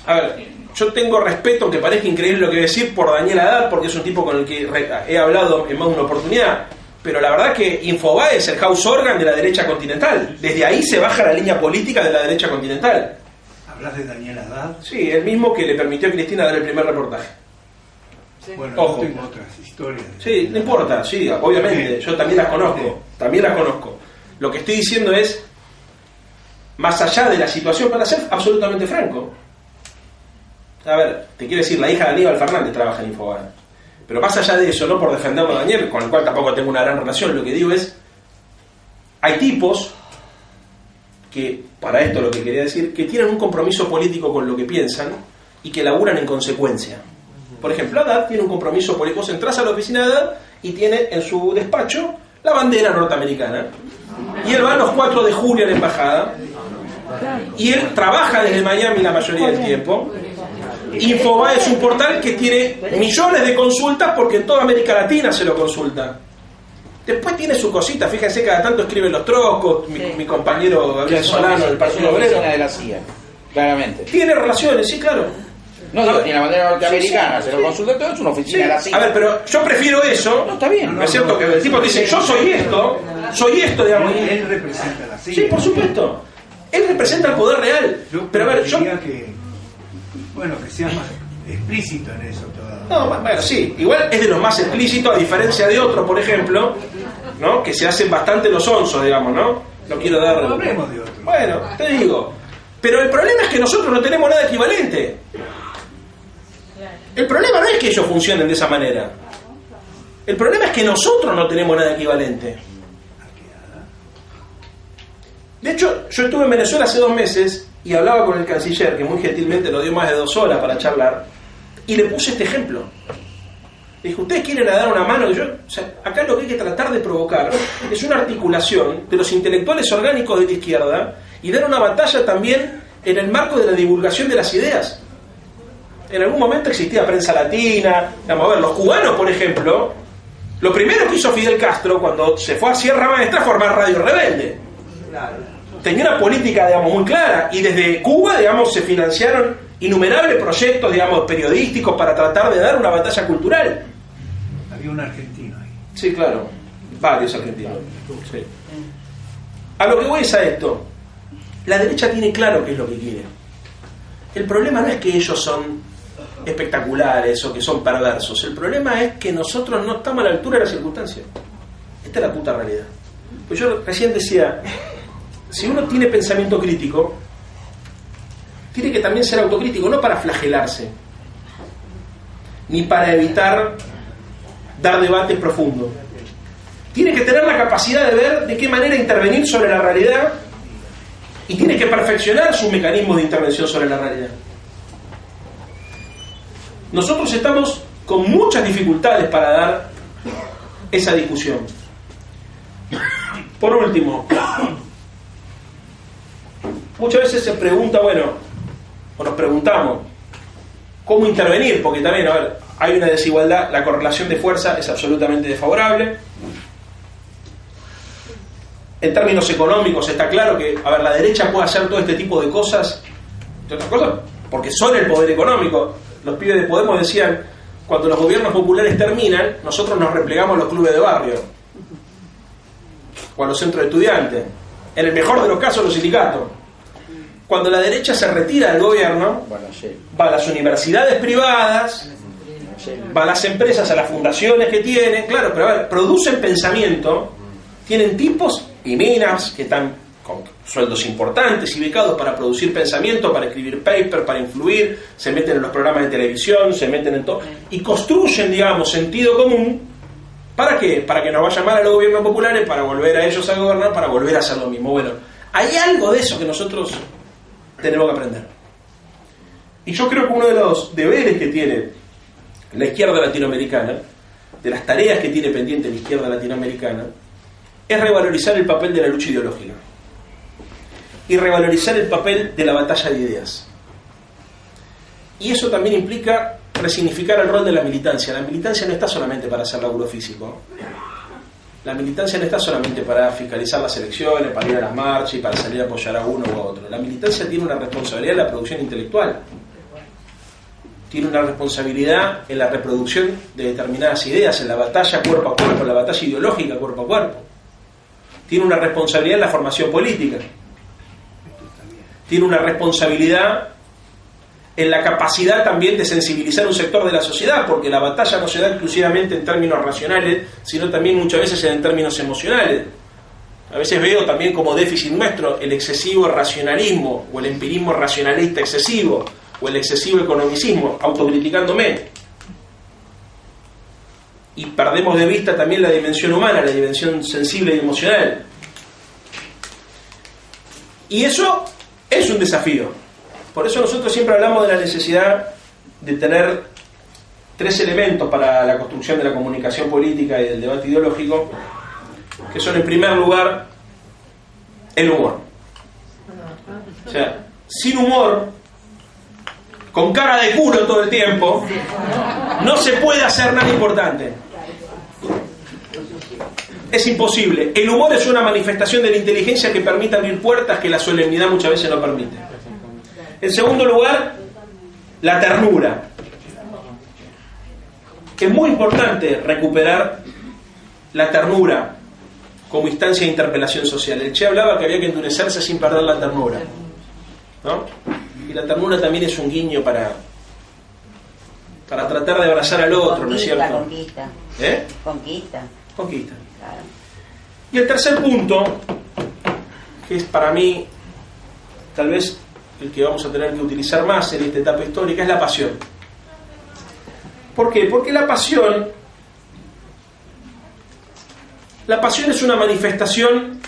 A ver, yo tengo respeto, aunque parezca increíble lo que voy a decir, por Daniel Haddad, porque es un tipo con el que he hablado en más de una oportunidad. pero la verdad que Infobae es el house organ de la derecha continental. Desde ahí se baja la línea política de la derecha continental. ¿Hablas de Daniel Haddad? Sí, el mismo que le permitió a Cristina dar el primer reportaje. Sí. Bueno, ojo. yo tengo otras historias. Sí, no importa, sí, obviamente, yo también las conozco. Lo que estoy diciendo es, más allá de la situación, para ser absolutamente franco. A ver, te quiero decir, la hija de Aníbal Fernández trabaja en Infobae. Pero más allá de eso, no por defenderlo a Daniel, con el cual tampoco tengo una gran relación, lo que digo es, hay tipos que, para esto lo que quería decir, que tienen un compromiso político con lo que piensan y que laburan en consecuencia. Por ejemplo, Haddad tiene un compromiso político. Vos entrás a la oficina de Haddad y tiene en su despacho la bandera norteamericana. Y él va a los 4 de julio a la embajada. Y él trabaja desde Miami la mayoría del tiempo. Infobae es un portal que tiene millones de consultas porque en toda América Latina se lo consulta. Después tiene su cosita, fíjense, cada tanto escriben los trocos, mi compañero Gabriel Solano del Partido Obrero. De la CIA, claramente. Tiene relaciones, sí, claro. No, digo, tiene la bandera norteamericana, se lo consulta todo, es una oficina de la CIA. A ver, pero yo prefiero eso. No, está bien. ¿No es cierto? Que el tipo te dice, yo soy esto, digamos. Él representa la CIA. Sí, por supuesto. Él representa el poder real. Pero a ver, yo... que sea más explícito en eso todavía. No, bueno, sí. Igual es de los más explícitos, a diferencia de otros, por ejemplo, ¿no? Que se hacen bastante los onzos, digamos, ¿no? No quiero dar... No hablemos de otros. Bueno, te digo. Pero el problema es que nosotros no tenemos nada equivalente. El problema no es que ellos funcionen de esa manera. El problema es que nosotros no tenemos nada equivalente. De hecho, yo estuve en Venezuela hace 2 meses y hablaba con el canciller, que muy gentilmente nos dio más de 2 horas para charlar, y le puse este ejemplo. Le dije, ¿ustedes quieren dar una mano? Acá lo que hay que tratar de provocar es una articulación de los intelectuales orgánicos de la izquierda y dar una batalla también en el marco de la divulgación de las ideas. En algún momento existía prensa latina. Vamos a ver, los cubanos, por ejemplo, lo primero que hizo Fidel Castro cuando se fue a Sierra Maestra fue armar Radio Rebelde. Tenía una política, digamos, muy clara, y desde Cuba, digamos, se financiaron innumerables proyectos, digamos, periodísticos para tratar de dar una batalla cultural. Había un argentino ahí. Sí, claro, varios argentinos. Sí. A lo que voy es a esto. La derecha tiene claro qué es lo que quiere. El problema no es que ellos son espectaculares o que son perversos. El problema es que nosotros no estamos a la altura de las circunstancias. Esta es la puta realidad. Pues yo recién decía, si uno tiene pensamiento crítico, tiene que también ser autocrítico, no para flagelarse, ni para evitar dar debates profundos. Tiene que tener la capacidad de ver de qué manera intervenir sobre la realidad y tiene que perfeccionar sus mecanismos de intervención sobre la realidad. Nosotros estamos con muchas dificultades para dar esa discusión. Por último, muchas veces se pregunta, o nos preguntamos, ¿cómo intervenir? Porque también, a ver, hay una desigualdad, la correlación de fuerza es absolutamente desfavorable. En términos económicos está claro que, a ver, la derecha puede hacer todo este tipo de cosas, porque son el poder económico. Los pibes de Podemos decían, cuando los gobiernos populares terminan, nosotros nos replegamos a los clubes de barrio o a los centros de estudiantes, en el mejor de los casos los sindicatos. Cuando la derecha se retira del gobierno, va a las universidades privadas, va a las empresas, a las fundaciones que tienen, claro, pero a ver, producen pensamiento, tienen tipos y minas que están con sueldos importantes y becados para producir pensamiento, para escribir paper, para influir, se meten en los programas de televisión, se meten en todo, y construyen, digamos, sentido común. ¿Para qué? Para que nos vayan mal a los gobiernos populares, para volver a ellos a gobernar, para volver a hacer lo mismo. Bueno, hay algo de eso que nosotros tenemos que aprender. Y yo creo que uno de los deberes que tiene la izquierda latinoamericana, de las tareas que tiene pendiente la izquierda latinoamericana, es revalorizar el papel de la lucha ideológica y revalorizar el papel de la batalla de ideas. Y eso también implica resignificar el rol de la militancia. La militancia no está solamente para hacer laburo físico. La militancia no está solamente para fiscalizar las elecciones, para ir a las marchas y para salir a apoyar a uno u a otro. La militancia tiene una responsabilidad en la producción intelectual. tiene una responsabilidad en la reproducción de determinadas ideas, en la batalla cuerpo a cuerpo, en la batalla ideológica cuerpo a cuerpo. Tiene una responsabilidad en la formación política. Tiene una responsabilidad en la capacidad también de sensibilizar un sector de la sociedad, porque la batalla no se da exclusivamente en términos racionales, sino también muchas veces en términos emocionales. A veces veo también como déficit nuestro el excesivo racionalismo, o el empirismo racionalista excesivo, o el excesivo economicismo, autocriticándome. Y perdemos de vista también la dimensión humana, la dimensión sensible y emocional. Y eso es un desafío. Por eso nosotros siempre hablamos de la necesidad de tener 3 elementos para la construcción de la comunicación política y del debate ideológico, que son, en primer lugar, el humor. O sea, sin humor, con cara de culo todo el tiempo, no se puede hacer nada importante. Es imposible. El humor es una manifestación de la inteligencia que permite abrir puertas que la solemnidad muchas veces no permite. En segundo lugar, la ternura. Es muy importante recuperar la ternura como instancia de interpelación social. El Che hablaba que había que endurecerse sin perder la ternura, ¿no? Y la ternura también es un guiño para tratar de abrazar al otro, ¿no es cierto? Conquista. Conquista. Conquista. Claro. Y el tercer punto, que es para mí tal vez el que vamos a tener que utilizar más en esta etapa histórica, es la pasión. ¿Por qué? Porque la pasión es una manifestación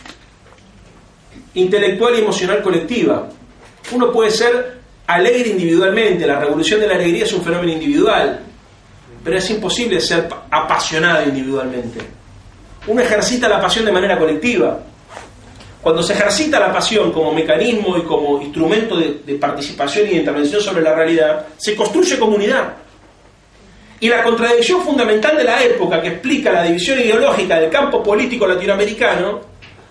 intelectual y emocional colectiva. Uno puede ser alegre individualmente, la revolución de la alegría es un fenómeno individual, pero es imposible ser apasionado individualmente. Uno ejercita la pasión de manera colectiva. Cuando se ejercita la pasión como mecanismo y como instrumento de participación y de intervención sobre la realidad, se construye comunidad. Y la contradicción fundamental de la época que explica la división ideológica del campo político latinoamericano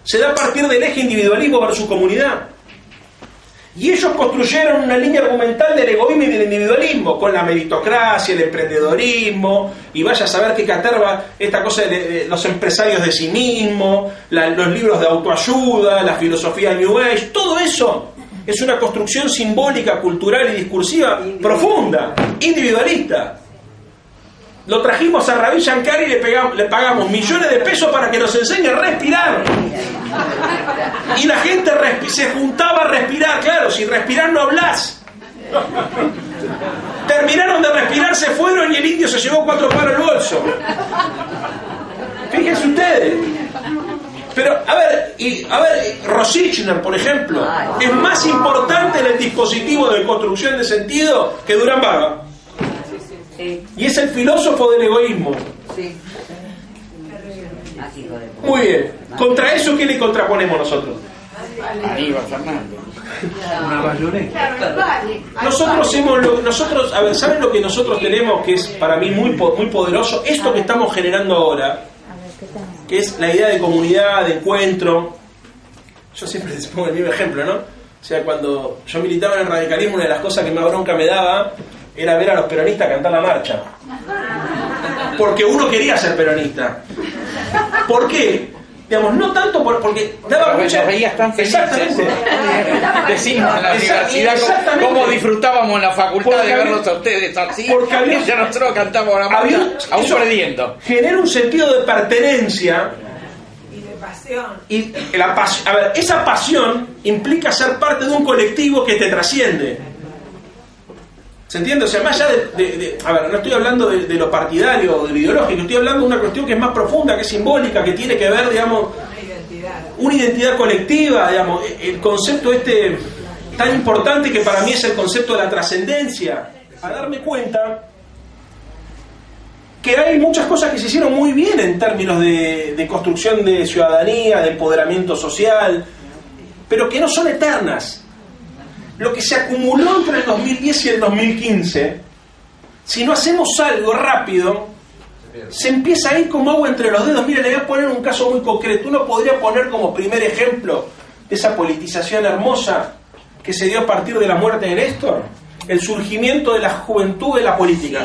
se da a partir del eje individualismo versus comunidad. Y ellos construyeron una línea argumental del egoísmo y del individualismo, con la meritocracia, el emprendedorismo, y vaya a saber qué caterva esta cosa de los empresarios de sí mismos, los libros de autoayuda, la filosofía New Age. Todo eso es una construcción simbólica, cultural y discursiva profunda, individualista. Lo trajimos a Ravi Shankar y le pagamos millones de pesos para que nos enseñe a respirar. Y la gente se juntaba a respirar. Claro, si respirar no hablás. Terminaron de respirar, se fueron y el indio se llevó 4 palos al bolso. Fíjense ustedes. Pero, a ver, Rosichner, por ejemplo, es más importante en el dispositivo de construcción de sentido que Durán Barba. Y es el filósofo del egoísmo. Sí. Muy bien. Contra eso, ¿qué le contraponemos nosotros? Aníbal Fernández. Una bayoneta. Nosotros, a ver, ¿saben lo que nosotros tenemos que es para mí muy poderoso? Esto que estamos generando ahora, que es la idea de comunidad, de encuentro. Yo siempre les pongo el mismo ejemplo, ¿no? O sea, cuando yo militaba en el radicalismo, una de las cosas que más bronca me daba era ver a los peronistas cantar la marcha. Porque uno quería ser peronista. ¿Por qué? Digamos, no tanto porque daba mucha... veías tan felices. Exactamente. Decimos en la universidad cómo disfrutábamos en la facultad porque de verlos a ustedes así. Porque ya nosotros cantamos la marcha aún perdiendo. Genera un sentido de pertenencia. Y la pasión. A ver, esa pasión implica ser parte de un colectivo que te trasciende. ¿Se entiende? O sea, más allá a ver, no estoy hablando de lo partidario o de lo ideológico, estoy hablando de una cuestión que es más profunda, que es simbólica, que tiene que ver, digamos, una identidad colectiva, digamos, el concepto tan importante que para mí es el concepto de la trascendencia. A darme cuenta que hay muchas cosas que se hicieron muy bien en términos de construcción de ciudadanía, de empoderamiento social, pero que no son eternas. Lo que se acumuló entre el 2010 y el 2015, si no hacemos algo rápido, se empieza a ir como agua entre los dedos. Mire, le voy a poner un caso muy concreto. Uno podría poner como primer ejemplo de esa politización hermosa que se dio a partir de la muerte de Néstor, el surgimiento de la juventud de la política.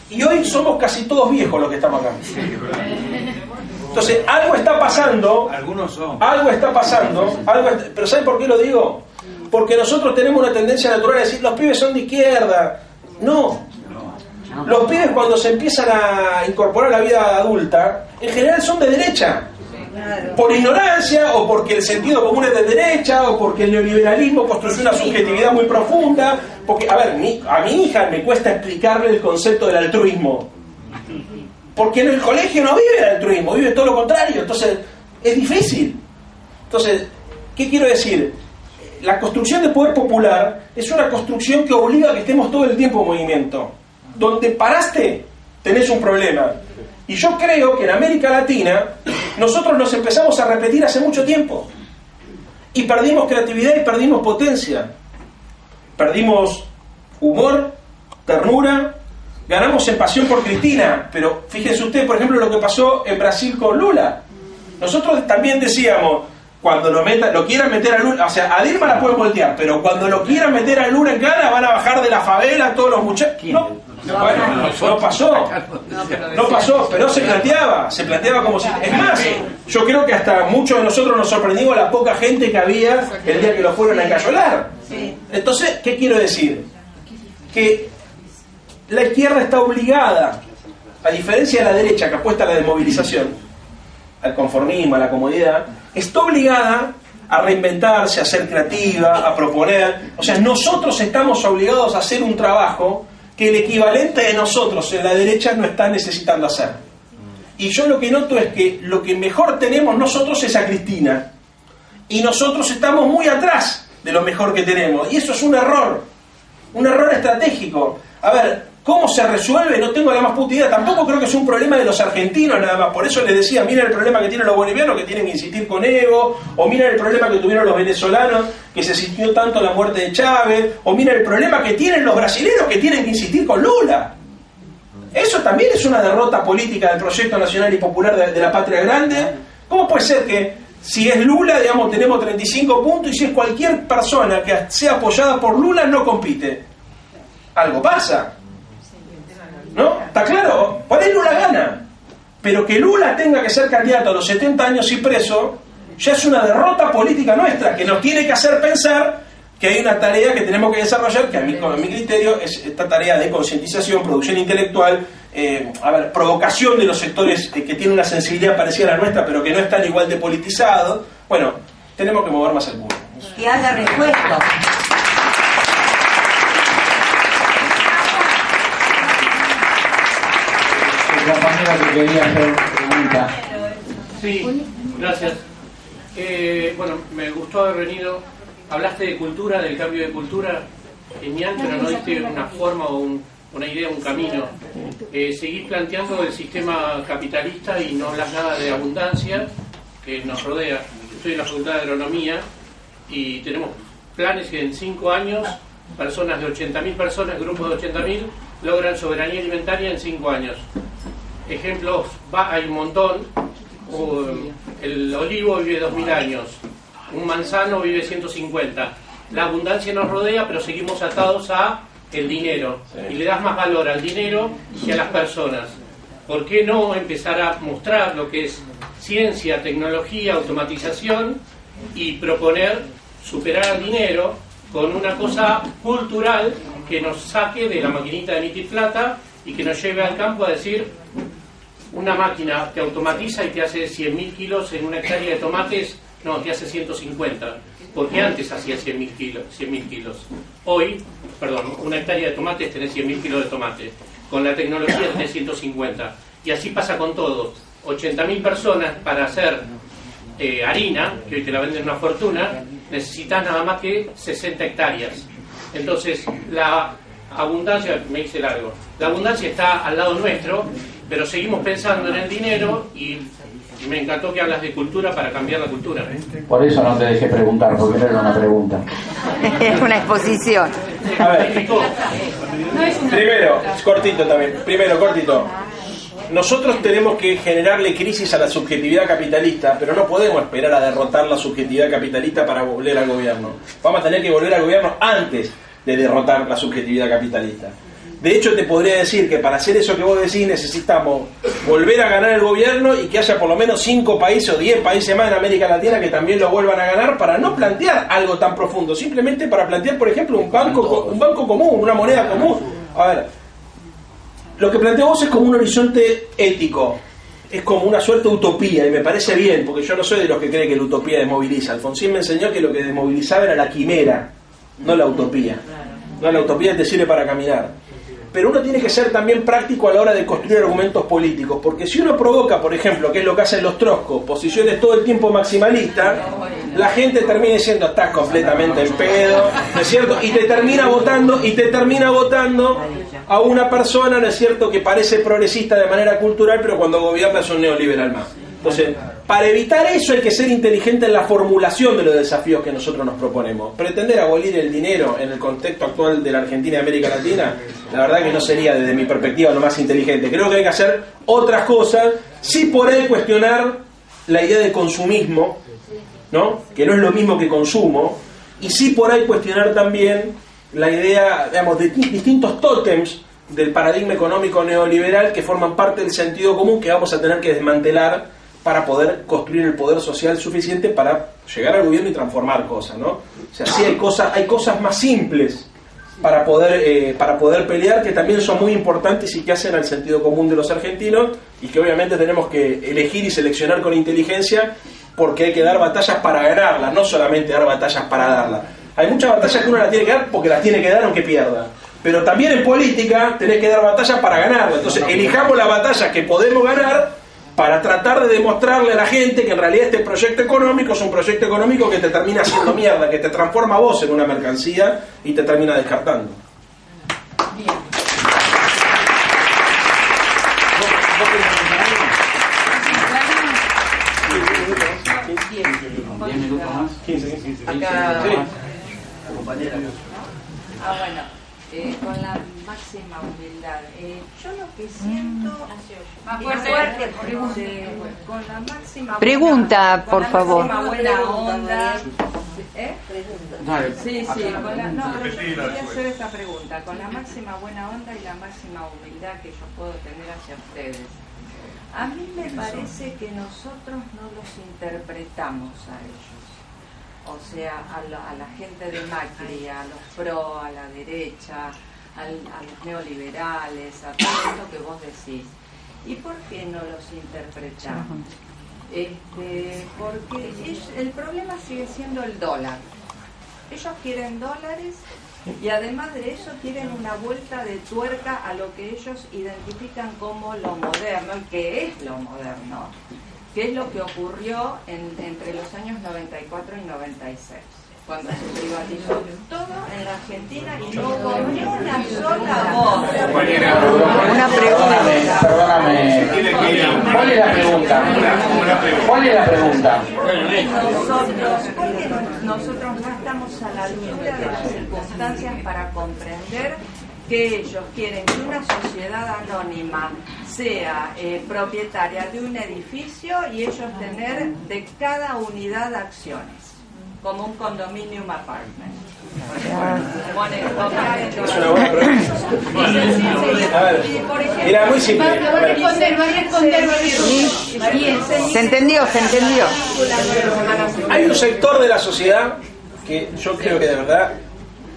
Y hoy somos casi todos viejos los que estamos acá. Entonces, algo está pasando. Algunos son. Algo está pasando. Pero ¿saben por qué lo digo? Porque nosotros tenemos una tendencia natural a decir, los pibes son de izquierda. No. Los pibes cuando se empiezan a incorporar a la vida adulta, en general son de derecha. Por ignorancia, o porque el sentido común es de derecha, o porque el neoliberalismo construyó una subjetividad muy profunda. Porque, a ver, a mi hija me cuesta explicarle el concepto del altruismo. Porque en el colegio no vive el altruismo, vive todo lo contrario. Entonces, es difícil. Entonces, ¿qué quiero decir? La construcción de poder popular es una construcción que obliga a que estemos todo el tiempo en movimiento. Donde paraste, tenés un problema. Y yo creo que en América Latina nosotros nos empezamos a repetir hace mucho tiempo. Y perdimos creatividad y perdimos potencia. Perdimos humor, ternura, ganamos en pasión por Cristina. Pero fíjense ustedes, por ejemplo, lo que pasó en Brasil con Lula. Nosotros también decíamos, cuando lo quieran meter a Lula, o sea, a Dilma la pueden voltear, pero cuando lo quieran meter a Lula en cara, van a bajar de la favela todos los muchachos. No pasó, pero se planteaba como si... Es más, yo creo que hasta muchos de nosotros nos sorprendimos la poca gente que había el día que lo fueron a encayolar. Entonces, ¿qué quiero decir? Que la izquierda está obligada, a diferencia de la derecha que apuesta a la desmovilización, al conformismo, a la comodidad, está obligada a reinventarse, a ser creativa, a proponer. O sea, nosotros estamos obligados a hacer un trabajo que el equivalente de nosotros en la derecha no está necesitando hacer. Y yo lo que noto es que lo que mejor tenemos nosotros es a Cristina. Y nosotros estamos muy atrás de lo mejor que tenemos. Y eso es un error estratégico. A ver, ¿cómo se resuelve? No tengo la más puta idea. Tampoco creo que es un problema de los argentinos nada más. Por eso les decía, miren el problema que tienen los bolivianos, que tienen que insistir con Evo, o miren el problema que tuvieron los venezolanos, que se sintió tanto la muerte de Chávez, o miren el problema que tienen los brasileños, que tienen que insistir con Lula. Eso también es una derrota política del proyecto nacional y popular de la patria grande. ¿Cómo puede ser que si es Lula, digamos, tenemos 35 puntos, y si es cualquier persona que sea apoyada por Lula, no compite? Algo pasa, ¿no? ¿Está claro? Por ahí Lula gana. Pero que Lula tenga que ser candidato a los 70 años y preso, ya es una derrota política nuestra, que nos tiene que hacer pensar que hay una tarea que tenemos que desarrollar, que a mi criterio es esta tarea de concientización, producción intelectual, provocación de los sectores que tienen una sensibilidad parecida a la nuestra, pero que no están igual de politizados. Bueno, tenemos que mover más el culo. Que haya respuesta. Compañera que quería hacer pregunta. Sí, gracias. Bueno, me gustó haber venido. Hablaste de cultura, del cambio de cultura, genial, pero no diste una forma o una idea, un camino. Seguís planteando el sistema capitalista y no hablas nada de abundancia que nos rodea. Estoy en la Facultad de Agronomía y tenemos planes que en 5 años, personas de 80.000 personas, grupos de 80.000, logran soberanía alimentaria en 5 años. Ejemplos, hay un montón. El olivo vive 2000 años, un manzano vive 150. La abundancia nos rodea, pero seguimos atados a el dinero. Y le das más valor al dinero que a las personas. ¿Por qué no empezar a mostrar lo que es ciencia, tecnología, automatización y proponer superar al dinero con una cosa cultural que nos saque de la maquinita de emitir plata y que nos lleve al campo a decir: una máquina te automatiza y te hace 100.000 kilos en una hectárea de tomates? No, te hace 150, porque antes hacía 100.000 kilos. Hoy, una hectárea de tomates tenés 100.000 kilos de tomate. Con la tecnología tenés 150. Y así pasa con todo. 80.000 personas para hacer harina, que hoy te la venden una fortuna, necesitas nada más que 60 hectáreas. Entonces, la abundancia, me hice largo, la abundancia está al lado nuestro, pero seguimos pensando en el dinero y me encantó que hablas de cultura para cambiar la cultura. Por eso no te dejé preguntar, porque no era una pregunta. Es una exposición. A ver, primero, cortito. Nosotros tenemos que generarle crisis a la subjetividad capitalista, pero no podemos esperar a derrotar la subjetividad capitalista para volver al gobierno. Vamos a tener que volver al gobierno antes de derrotar la subjetividad capitalista. De hecho, te podría decir que para hacer eso que vos decís necesitamos volver a ganar el gobierno y que haya por lo menos 5 países o 10 países más en América Latina que también lo vuelvan a ganar, para no plantear algo tan profundo, simplemente para plantear, por ejemplo, un banco común, una moneda común. A ver, lo que planteó vos es como un horizonte ético, es como una suerte de utopía, y me parece bien, porque yo no soy de los que cree que la utopía desmoviliza. Alfonsín me enseñó que lo que desmovilizaba era la quimera, no la utopía. No, la utopía te sirve para caminar. Pero uno tiene que ser también práctico a la hora de construir argumentos políticos, porque si uno provoca, por ejemplo, que es lo que hacen los trotskos, posiciones todo el tiempo maximalistas, la gente termina diciendo estás completamente en pedo, ¿no es cierto? Y te termina votando a una persona, ¿no es cierto?, que parece progresista de manera cultural, pero cuando gobierna es un neoliberal más. Entonces, para evitar eso hay que ser inteligente en la formulación de los desafíos que nosotros nos proponemos. Pretender abolir el dinero en el contexto actual de la Argentina y América Latina, la verdad que no sería desde mi perspectiva lo más inteligente. Creo que hay que hacer otras cosas, sí por ahí cuestionar la idea de consumismo, ¿no?, que no es lo mismo que consumo, y sí por ahí cuestionar también la idea, digamos, de distintos tótems del paradigma económico neoliberal que forman parte del sentido común que vamos a tener que desmantelar para poder construir el poder social suficiente para llegar al gobierno y transformar cosas, ¿no? O sea, sí hay cosas más simples para poder pelear, que también son muy importantes y que hacen al sentido común de los argentinos, y que obviamente tenemos que elegir y seleccionar con inteligencia, porque hay que dar batallas para ganarlas, no solamente dar batallas para darlas. Hay muchas batallas que uno las tiene que dar porque las tiene que dar aunque pierda. Pero también en política tenés que dar batallas para ganarlas. Entonces elijamos las batallas que podemos ganar para tratar de demostrarle a la gente que en realidad este proyecto económico es un proyecto económico que te termina haciendo mierda, que te transforma a vos en una mercancía y te termina descartando. Bien. Con la máxima humildad. Yo lo que siento... Más fuerte, con la máxima pregunta, por favor. Con la máxima buena onda. Sí, pero voy a hacer esta pregunta. Con la máxima buena onda y la máxima humildad que yo puedo tener hacia ustedes. A mí me parece que nosotros no los interpretamos a ellos. O sea, a la gente de Macri, a los pro, a la derecha, a los neoliberales, a todo esto que vos decís. ¿Y por qué no los interpretamos? Porque el problema sigue siendo el dólar. Ellos quieren dólares y además de eso quieren una vuelta de tuerca a lo que ellos identifican como lo moderno, y que es lo moderno, que es lo que ocurrió entre los años 94 y 96, cuando se privatizó todo en la Argentina y no hubo ni una sola voz. Una pregunta. Perdóname. ¿Cuál es la pregunta? ¿Cuál es la pregunta? Nosotros no estamos a la altura de las circunstancias para comprender que ellos quieren que una sociedad anónima sea propietaria de un edificio y ellos tener de cada unidad acciones, como un condominium apartment. Es una buena pregunta. A ver, era muy simple. Se entendió. Hay un sector de la sociedad que yo creo que de verdad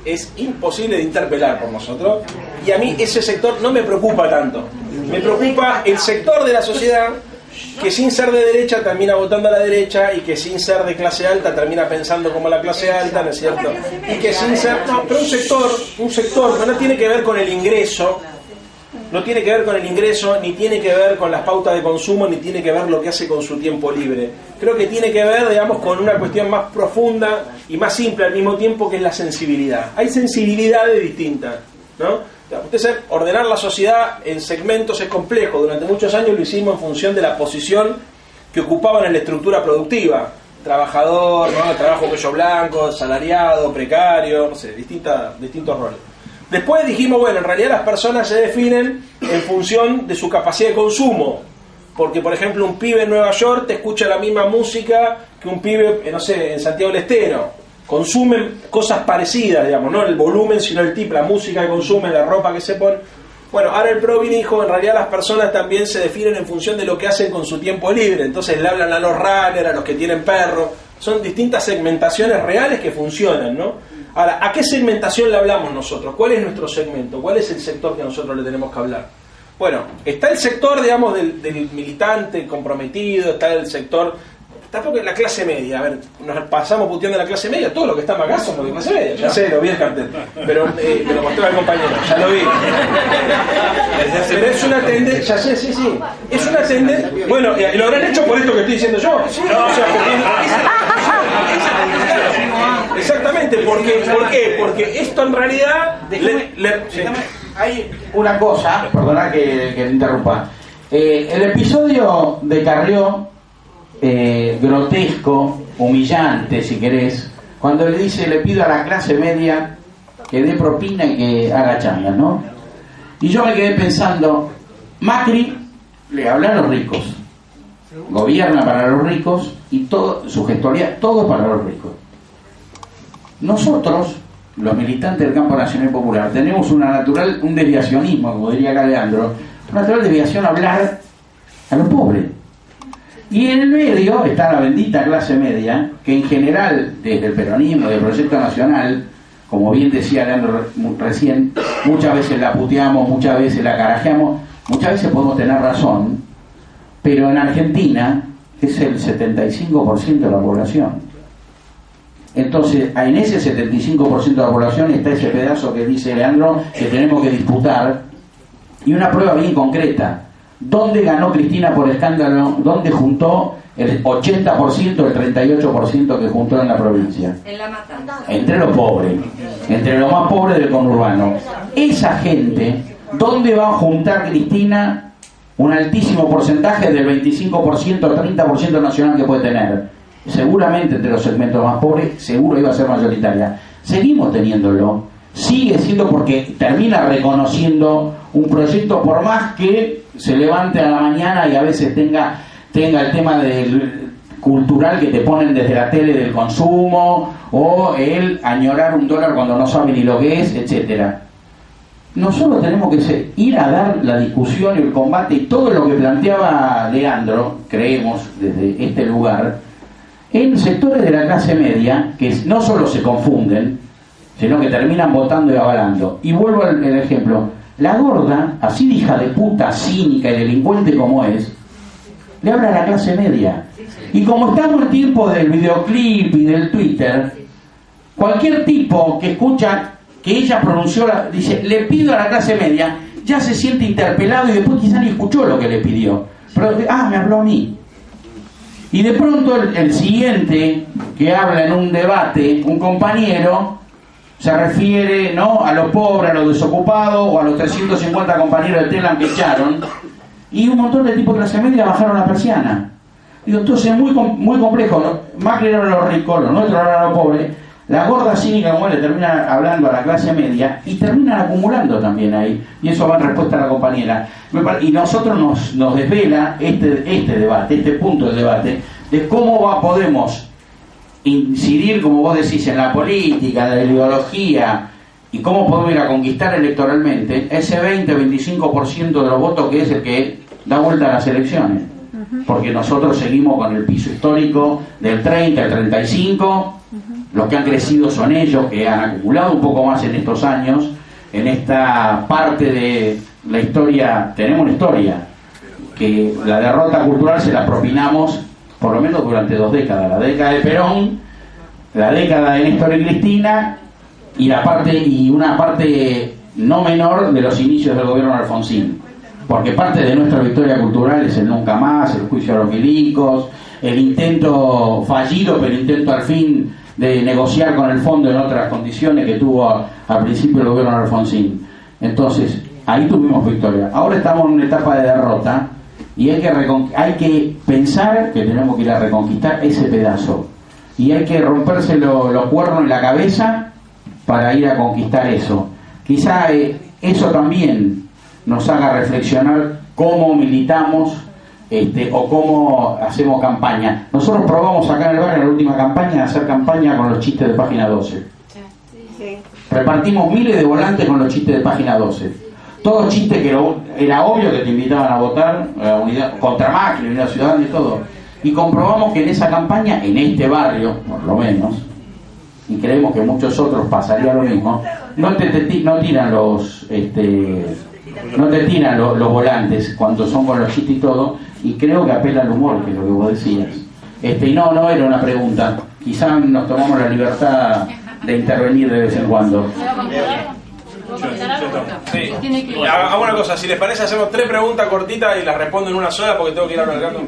es imposible de interpelar por nosotros, y a mí ese sector no me preocupa tanto. Me preocupa el sector de la sociedad que sin ser de derecha termina votando a la derecha, y que sin ser de clase alta termina pensando como la clase alta, ¿no es cierto? Y que sin ser... No, pero un sector que no tiene que ver con el ingreso, no tiene que ver con el ingreso, ni tiene que ver con las pautas de consumo, ni tiene que ver lo que hace con su tiempo libre. Creo que tiene que ver, digamos, con una cuestión más profunda y más simple al mismo tiempo, que es la sensibilidad. Hay sensibilidades distintas, ¿no? Entonces, ordenar la sociedad en segmentos es complejo. Durante muchos años lo hicimos en función de la posición que ocupaban en la estructura productiva. Trabajador, ¿no? Trabajo cuello blanco, salariado, precario, no sé, distintos roles. Después dijimos, bueno, en realidad las personas se definen en función de su capacidad de consumo. Porque, por ejemplo, un pibe en Nueva York te escucha la misma música que un pibe, no sé, en Santiago del Estero. consumen cosas parecidas, digamos, no el volumen, sino el tipo, la música que consumen, la ropa que se ponen. Bueno, ahora el PRO viene y dijo, en realidad las personas también se definen en función de lo que hacen con su tiempo libre. Entonces le hablan a los runners, a los que tienen perros. Son distintas segmentaciones reales que funcionan, ¿no? Ahora, ¿a qué segmentación le hablamos nosotros? ¿Cuál es nuestro segmento? ¿Cuál es el sector que nosotros le tenemos que hablar? Bueno, está el sector, digamos, del militante comprometido, está el sector... Tampoco la clase media, a ver, nos pasamos puteando la clase media, todo lo que estamos acá somos de clase media, ya sé, lo vi el cartel, pero me lo mostró el compañero, ya lo vi. Pero es una tendencia, ya sé, sí, es una tendencia, bueno, lo habrán hecho por esto que estoy diciendo yo, no, o sea, exactamente, ¿por qué? Porque esto en realidad... Hay una cosa, perdona que te interrumpa, el episodio de Carrió, grotesco, humillante si querés, cuando le dice, le pido a la clase media que dé propina y que haga changas, ¿no? Y yo me quedé pensando, Macri le habla a los ricos, gobierna para los ricos y todo, su gestoría, todo para los ricos. Nosotros, los militantes del campo nacional popular, tenemos un desviacionismo, como diría acá Leandro, una natural desviación a hablar a los pobres. Y en el medio está la bendita clase media, que en general, desde el peronismo, del proyecto nacional, como bien decía Leandro recién, muchas veces la puteamos, muchas veces la carajeamos, muchas veces podemos tener razón, pero en Argentina es el 75% de la población. Entonces, en ese 75% de la población está ese pedazo que dice Leandro, que tenemos que disputar, y una prueba bien concreta. ¿Dónde ganó Cristina por escándalo? ¿Dónde juntó el 80%, el 38% que juntó en la provincia? En La Matanza. Entre los pobres, entre los más pobres del conurbano. Esa gente, ¿dónde va a juntar Cristina un altísimo porcentaje del 25% o 30% nacional que puede tener? Seguramente entre los segmentos más pobres, seguro iba a ser mayoritaria. Seguimos teniéndolo. Sigue siendo porque termina reconociendo un proyecto, por más que se levante a la mañana y a veces tenga el tema del cultural que te ponen desde la tele del consumo, o el añorar un dólar cuando no sabe ni lo que es, etcétera. Nosotros tenemos que ir a dar la discusión y el combate y todo lo que planteaba Leandro, creemos desde este lugar, en sectores de la clase media que no solo se confunden, sino que terminan votando y avalando. Y vuelvo al ejemplo, la gorda, así de hija de puta, cínica y delincuente como es, le habla a la clase media. Y como estamos en tiempo del videoclip y del Twitter, cualquier tipo que escucha que ella pronunció, dice, le pido a la clase media, ya se siente interpelado y después quizá ni escuchó lo que le pidió. Pero, me habló a mí. Y de pronto el siguiente que habla en un debate, un compañero, se refiere, ¿no?, a los pobres, a los desocupados o a los 350 compañeros de Telam que echaron, y un montón de tipos de clase media bajaron la persiana. Digo, entonces es muy complejo, ¿no? Macri era los ricos, los nuestros eran los pobres, la gorda cínica como le termina hablando a la clase media y terminan acumulando también ahí, y eso va en respuesta a la compañera. Y nosotros nos desvela este debate, este punto del debate, de cómo podemos incidir, como vos decís, en la política, en la ideología, y cómo podemos ir a conquistar electoralmente ese 20-25% de los votos que es el que da vuelta a las elecciones. Porque nosotros seguimos con el piso histórico del 30, el 35, los que han crecido son ellos, que han acumulado un poco más en estos años, en esta parte de la historia. Tenemos una historia, que la derrota cultural se la propinamos por lo menos durante 2 décadas, la década de Perón, la década de Néstor y Cristina, y una parte no menor de los inicios del gobierno de Alfonsín, porque parte de nuestra victoria cultural es el nunca más, el juicio a los milicos, el intento fallido, pero intento al fin de negociar con el fondo en otras condiciones que tuvo al principio el gobierno de Alfonsín. Entonces, ahí tuvimos victoria. Ahora estamos en una etapa de derrota, y hay que pensar que tenemos que ir a reconquistar ese pedazo, y hay que romperse los cuernos en la cabeza para ir a conquistar eso. Quizá eso también nos haga reflexionar cómo militamos o cómo hacemos campaña. Nosotros probamos acá en el barrio, en la última campaña, hacer campaña con los chistes de página 12. Repartimos miles de volantes con los chistes de página 12. Todo chiste que era obvio que te invitaban a votar, unidad, contra Macri, Unidad Ciudadana y todo. Y comprobamos que en esa campaña, en este barrio, por lo menos, y creemos que muchos otros pasaría lo mismo, no te tiran los volantes cuando son con los chistes y todo, y creo que apela al humor, que es lo que vos decías. Y no era una pregunta, quizás nos tomamos la libertad de intervenir de vez en cuando. Sí. Hago una cosa, si les parece hacemos 3 preguntas cortitas y las respondo en una sola porque tengo que ir a gato.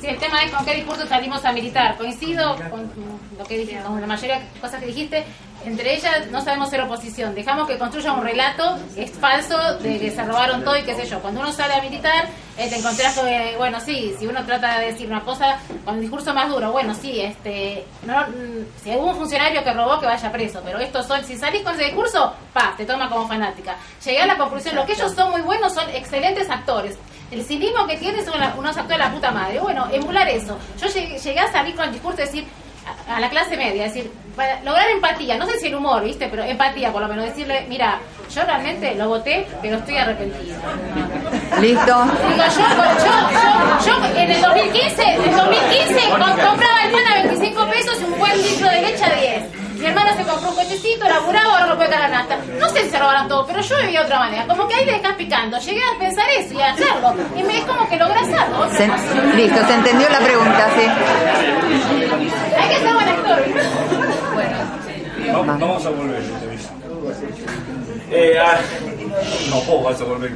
Sí, el tema es con qué discurso salimos a militar. Coincido con lo que dije, con la mayoría de cosas que dijiste. Entre ellas no sabemos ser oposición. Dejamos que construya un relato es falso de que se robaron todo y qué sé yo. Cuando uno sale a militar, te encontrás que, bueno, sí, si uno trata de decir una cosa con el discurso más duro, bueno, sí, si hubo un funcionario que robó, que vaya preso. Pero estos son, si salís con ese discurso, te toma como fanática. Llegué a la conclusión, los que ellos son muy buenos son excelentes actores. El cinismo que tienen son unos actores de la puta madre. Bueno, emular eso. Yo llegué a salir con el discurso de decir a la clase media, decir, para lograr empatía, no sé si el humor, ¿viste? Pero empatía, por lo menos, decirle, mira, yo realmente lo voté, pero estoy arrepentida. Listo. Digo, yo en el 2015 compraba el pan a 25 pesos y un buen litro de leche a 10. Mi hermano se compró un cochecito, laburaba, ahora no puede cargar nada. No sé si se robaron todo, pero yo vivía de otra manera. Como que ahí te dejas picando. Llegué a pensar eso y a hacerlo. Y es como que lográs algo. Listo, se entendió la pregunta, sí. Hay que ser buen actor. Vamos a volver, te aviso. No, vos vas a volver.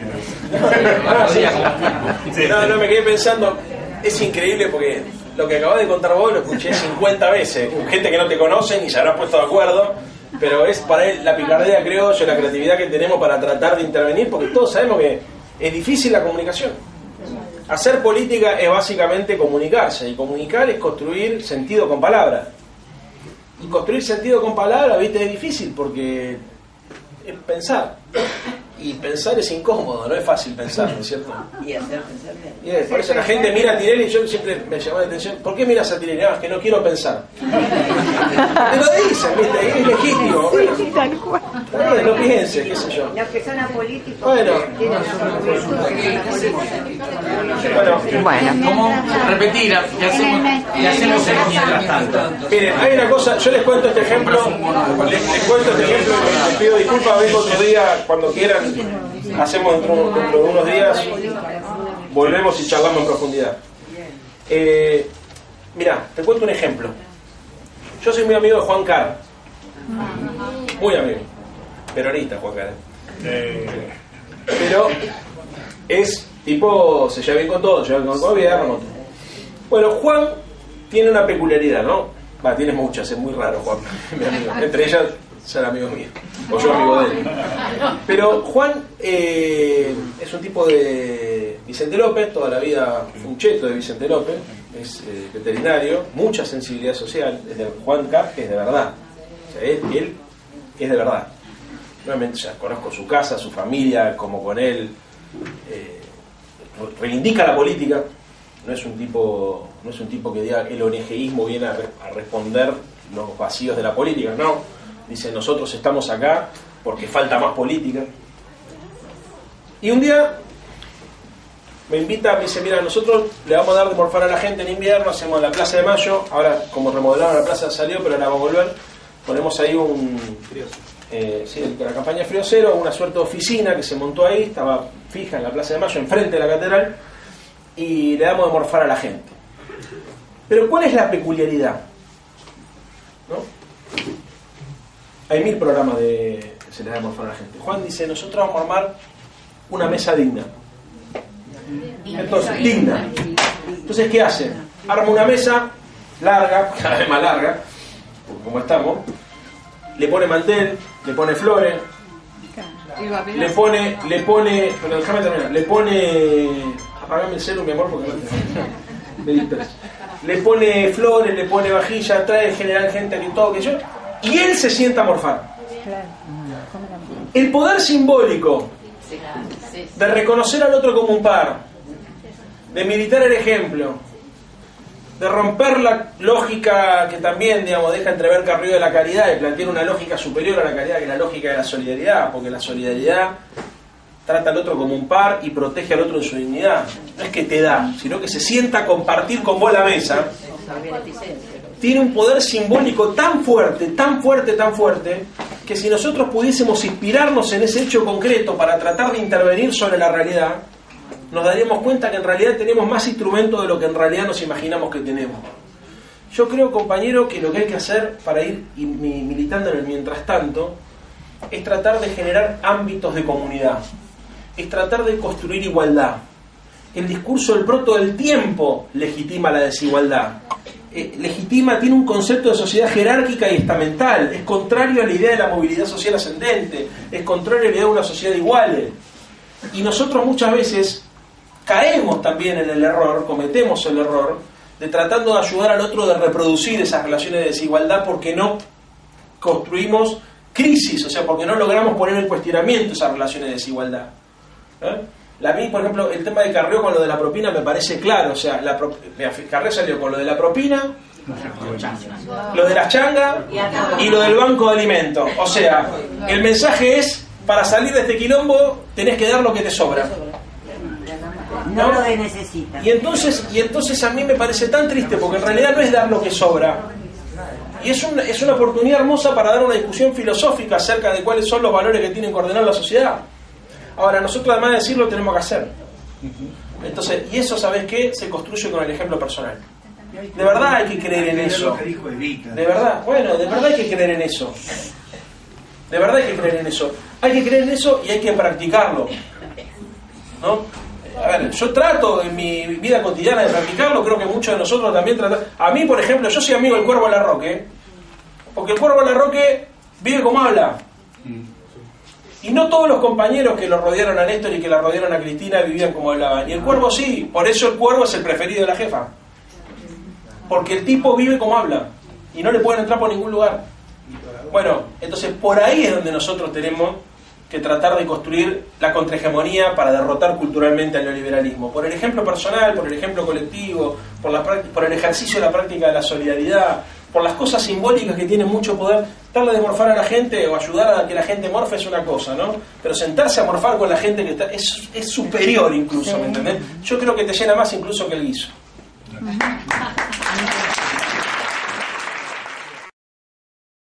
No, me quedé pensando. Es increíble porque lo que acabas de contar vos lo escuché 50 veces. Gente que no te conoce ni se habrá puesto de acuerdo. Pero es para él la picardía, creo yo, la creatividad que tenemos para tratar de intervenir, porque todos sabemos que es difícil la comunicación. Hacer política es básicamente comunicarse, y comunicar es construir sentido con palabras. Y construir sentido con palabras, viste, es difícil porque es pensar. Y pensar es incómodo, no es fácil pensar, ¿no es cierto? Y hacer pensar bien. Por eso la gente mira a Tinelli y yo siempre me llamaba la atención. ¿Por qué miras a Tinelli? Es que no quiero pensar. Te lo dicen, ¿viste? Es legítimo. Sí, tal cual. No pienses, qué sé yo. Los que son apolíticos. Bueno. ¿Cómo repetir? ¿Qué hacemos mientras tanto? Miren, hay una cosa, yo les cuento este ejemplo. Les cuento este ejemplo y les pido disculpas. Vengo otro día, cuando quieran. Hacemos dentro de unos días, volvemos y charlamos en profundidad. Mirá, te cuento un ejemplo. Yo soy muy amigo de Juan Carr. Muy amigo. Peronista, Juan Carr. Pero es tipo, se lleva bien con todo, se lleva bien con el gobierno, con todo. Bueno, Juan tiene una peculiaridad, ¿no? Tiene muchas, es muy raro Juan, mi amigo. Entre ellas, ser amigo mío, o yo amigo de él. Pero Juan es un tipo de Vicente López, toda la vida fue un cheto de Vicente López, es veterinario, mucha sensibilidad social, es de Juan Carr, que es de verdad. O sea, él es de verdad. Realmente ya conozco su casa, su familia, como con él reivindica la política. No es un tipo que diga el ONGismo viene a responder los vacíos de la política, no. Dice, nosotros estamos acá porque falta más política. Y un día me invita, me dice, mira, nosotros le vamos a dar de morfar a la gente en invierno, hacemos la Plaza de Mayo, ahora como remodelaron la plaza salió, pero ahora vamos a volver, ponemos ahí la campaña Frío Cero, una suerte de oficina que se montó ahí, estaba fija en la Plaza de Mayo, enfrente de la catedral, y le damos de morfar a la gente. Pero ¿cuál es la peculiaridad? ¿No? Hay 1000 programas que se les da de morfar a la gente. Juan dice, nosotros vamos a armar una mesa digna. Entonces, digna. Entonces, ¿qué hace? Arma una mesa larga, cada vez más larga, como estamos, le pone mantel, le pone flores, le pone, pero déjame terminar, le pone, apagame el celu, mi amor, porque me disperso. Le pone flores, le pone vajilla, trae en general gente que todo, que yo, y él se sienta a morfar. El poder simbólico de reconocer al otro como un par, de militar el ejemplo, de romper la lógica que también, digamos, deja entrever Carrillo de la caridad y plantear una lógica superior a la caridad, que es la lógica de la solidaridad, porque la solidaridad trata al otro como un par y protege al otro en su dignidad. No es que te da, sino que se sienta a compartir con vos la mesa. Tiene un poder simbólico tan fuerte, tan fuerte, tan fuerte, que si nosotros pudiésemos inspirarnos en ese hecho concreto para tratar de intervenir sobre la realidad, nos daríamos cuenta que en realidad tenemos más instrumentos de lo que en realidad nos imaginamos que tenemos. Yo creo, compañero, que lo que hay que hacer para ir militando en el mientras tanto es tratar de generar ámbitos de comunidad, es tratar de construir igualdad. El discurso del proto del tiempo legitima la desigualdad. Tiene un concepto de sociedad jerárquica y estamental, es contrario a la idea de la movilidad social ascendente, es contrario a la idea de una sociedad de iguales. Y nosotros muchas veces caemos también en el error, cometemos el error de tratando de ayudar al otro de reproducir esas relaciones de desigualdad porque no construimos crisis, o sea, porque no logramos poner en cuestionamiento esas relaciones de desigualdad. A mí, por ejemplo, el tema de Carrió con lo de la propina me parece claro, o sea, Carrió salió con lo de la propina, lo de las changas y lo del banco de alimentos. O sea, el mensaje es, para salir de este quilombo tenés que dar lo que te sobra. No lo que necesitas. Y entonces a mí me parece tan triste, porque en realidad no es dar lo que sobra. Y es una oportunidad hermosa para dar una discusión filosófica acerca de cuáles son los valores que tienen que ordenar la sociedad. Ahora, nosotros además de decirlo tenemos que hacer. Entonces, y eso, ¿sabes qué? Se construye con el ejemplo personal. De verdad hay que creer en eso. De verdad, bueno, de verdad hay que creer en eso. De verdad hay que creer en eso. Hay que creer en eso y hay que practicarlo, ¿no? A ver, yo trato en mi vida cotidiana de practicarlo, creo que muchos de nosotros también tratamos. A mí, por ejemplo, yo soy amigo del Cuervo Larroque, porque el Cuervo Larroque vive como habla. Y no todos los compañeros que lo rodearon a Néstor y que la rodearon a Cristina vivían como hablaban. Y el Cuervo sí, por eso el Cuervo es el preferido de la jefa. Porque el tipo vive como habla y no le pueden entrar por ningún lugar. Bueno, entonces por ahí es donde nosotros tenemos que tratar de construir la contrahegemonía para derrotar culturalmente al neoliberalismo. Por el ejemplo personal, por el ejemplo colectivo, por el ejercicio de la práctica de la solidaridad, por las cosas simbólicas que tienen mucho poder. Darle de morfar a la gente o ayudar a que la gente morfe es una cosa, ¿no? Pero sentarse a morfar con la gente que está es superior incluso, ¿me entendés? Yo creo que te llena más incluso que el guiso.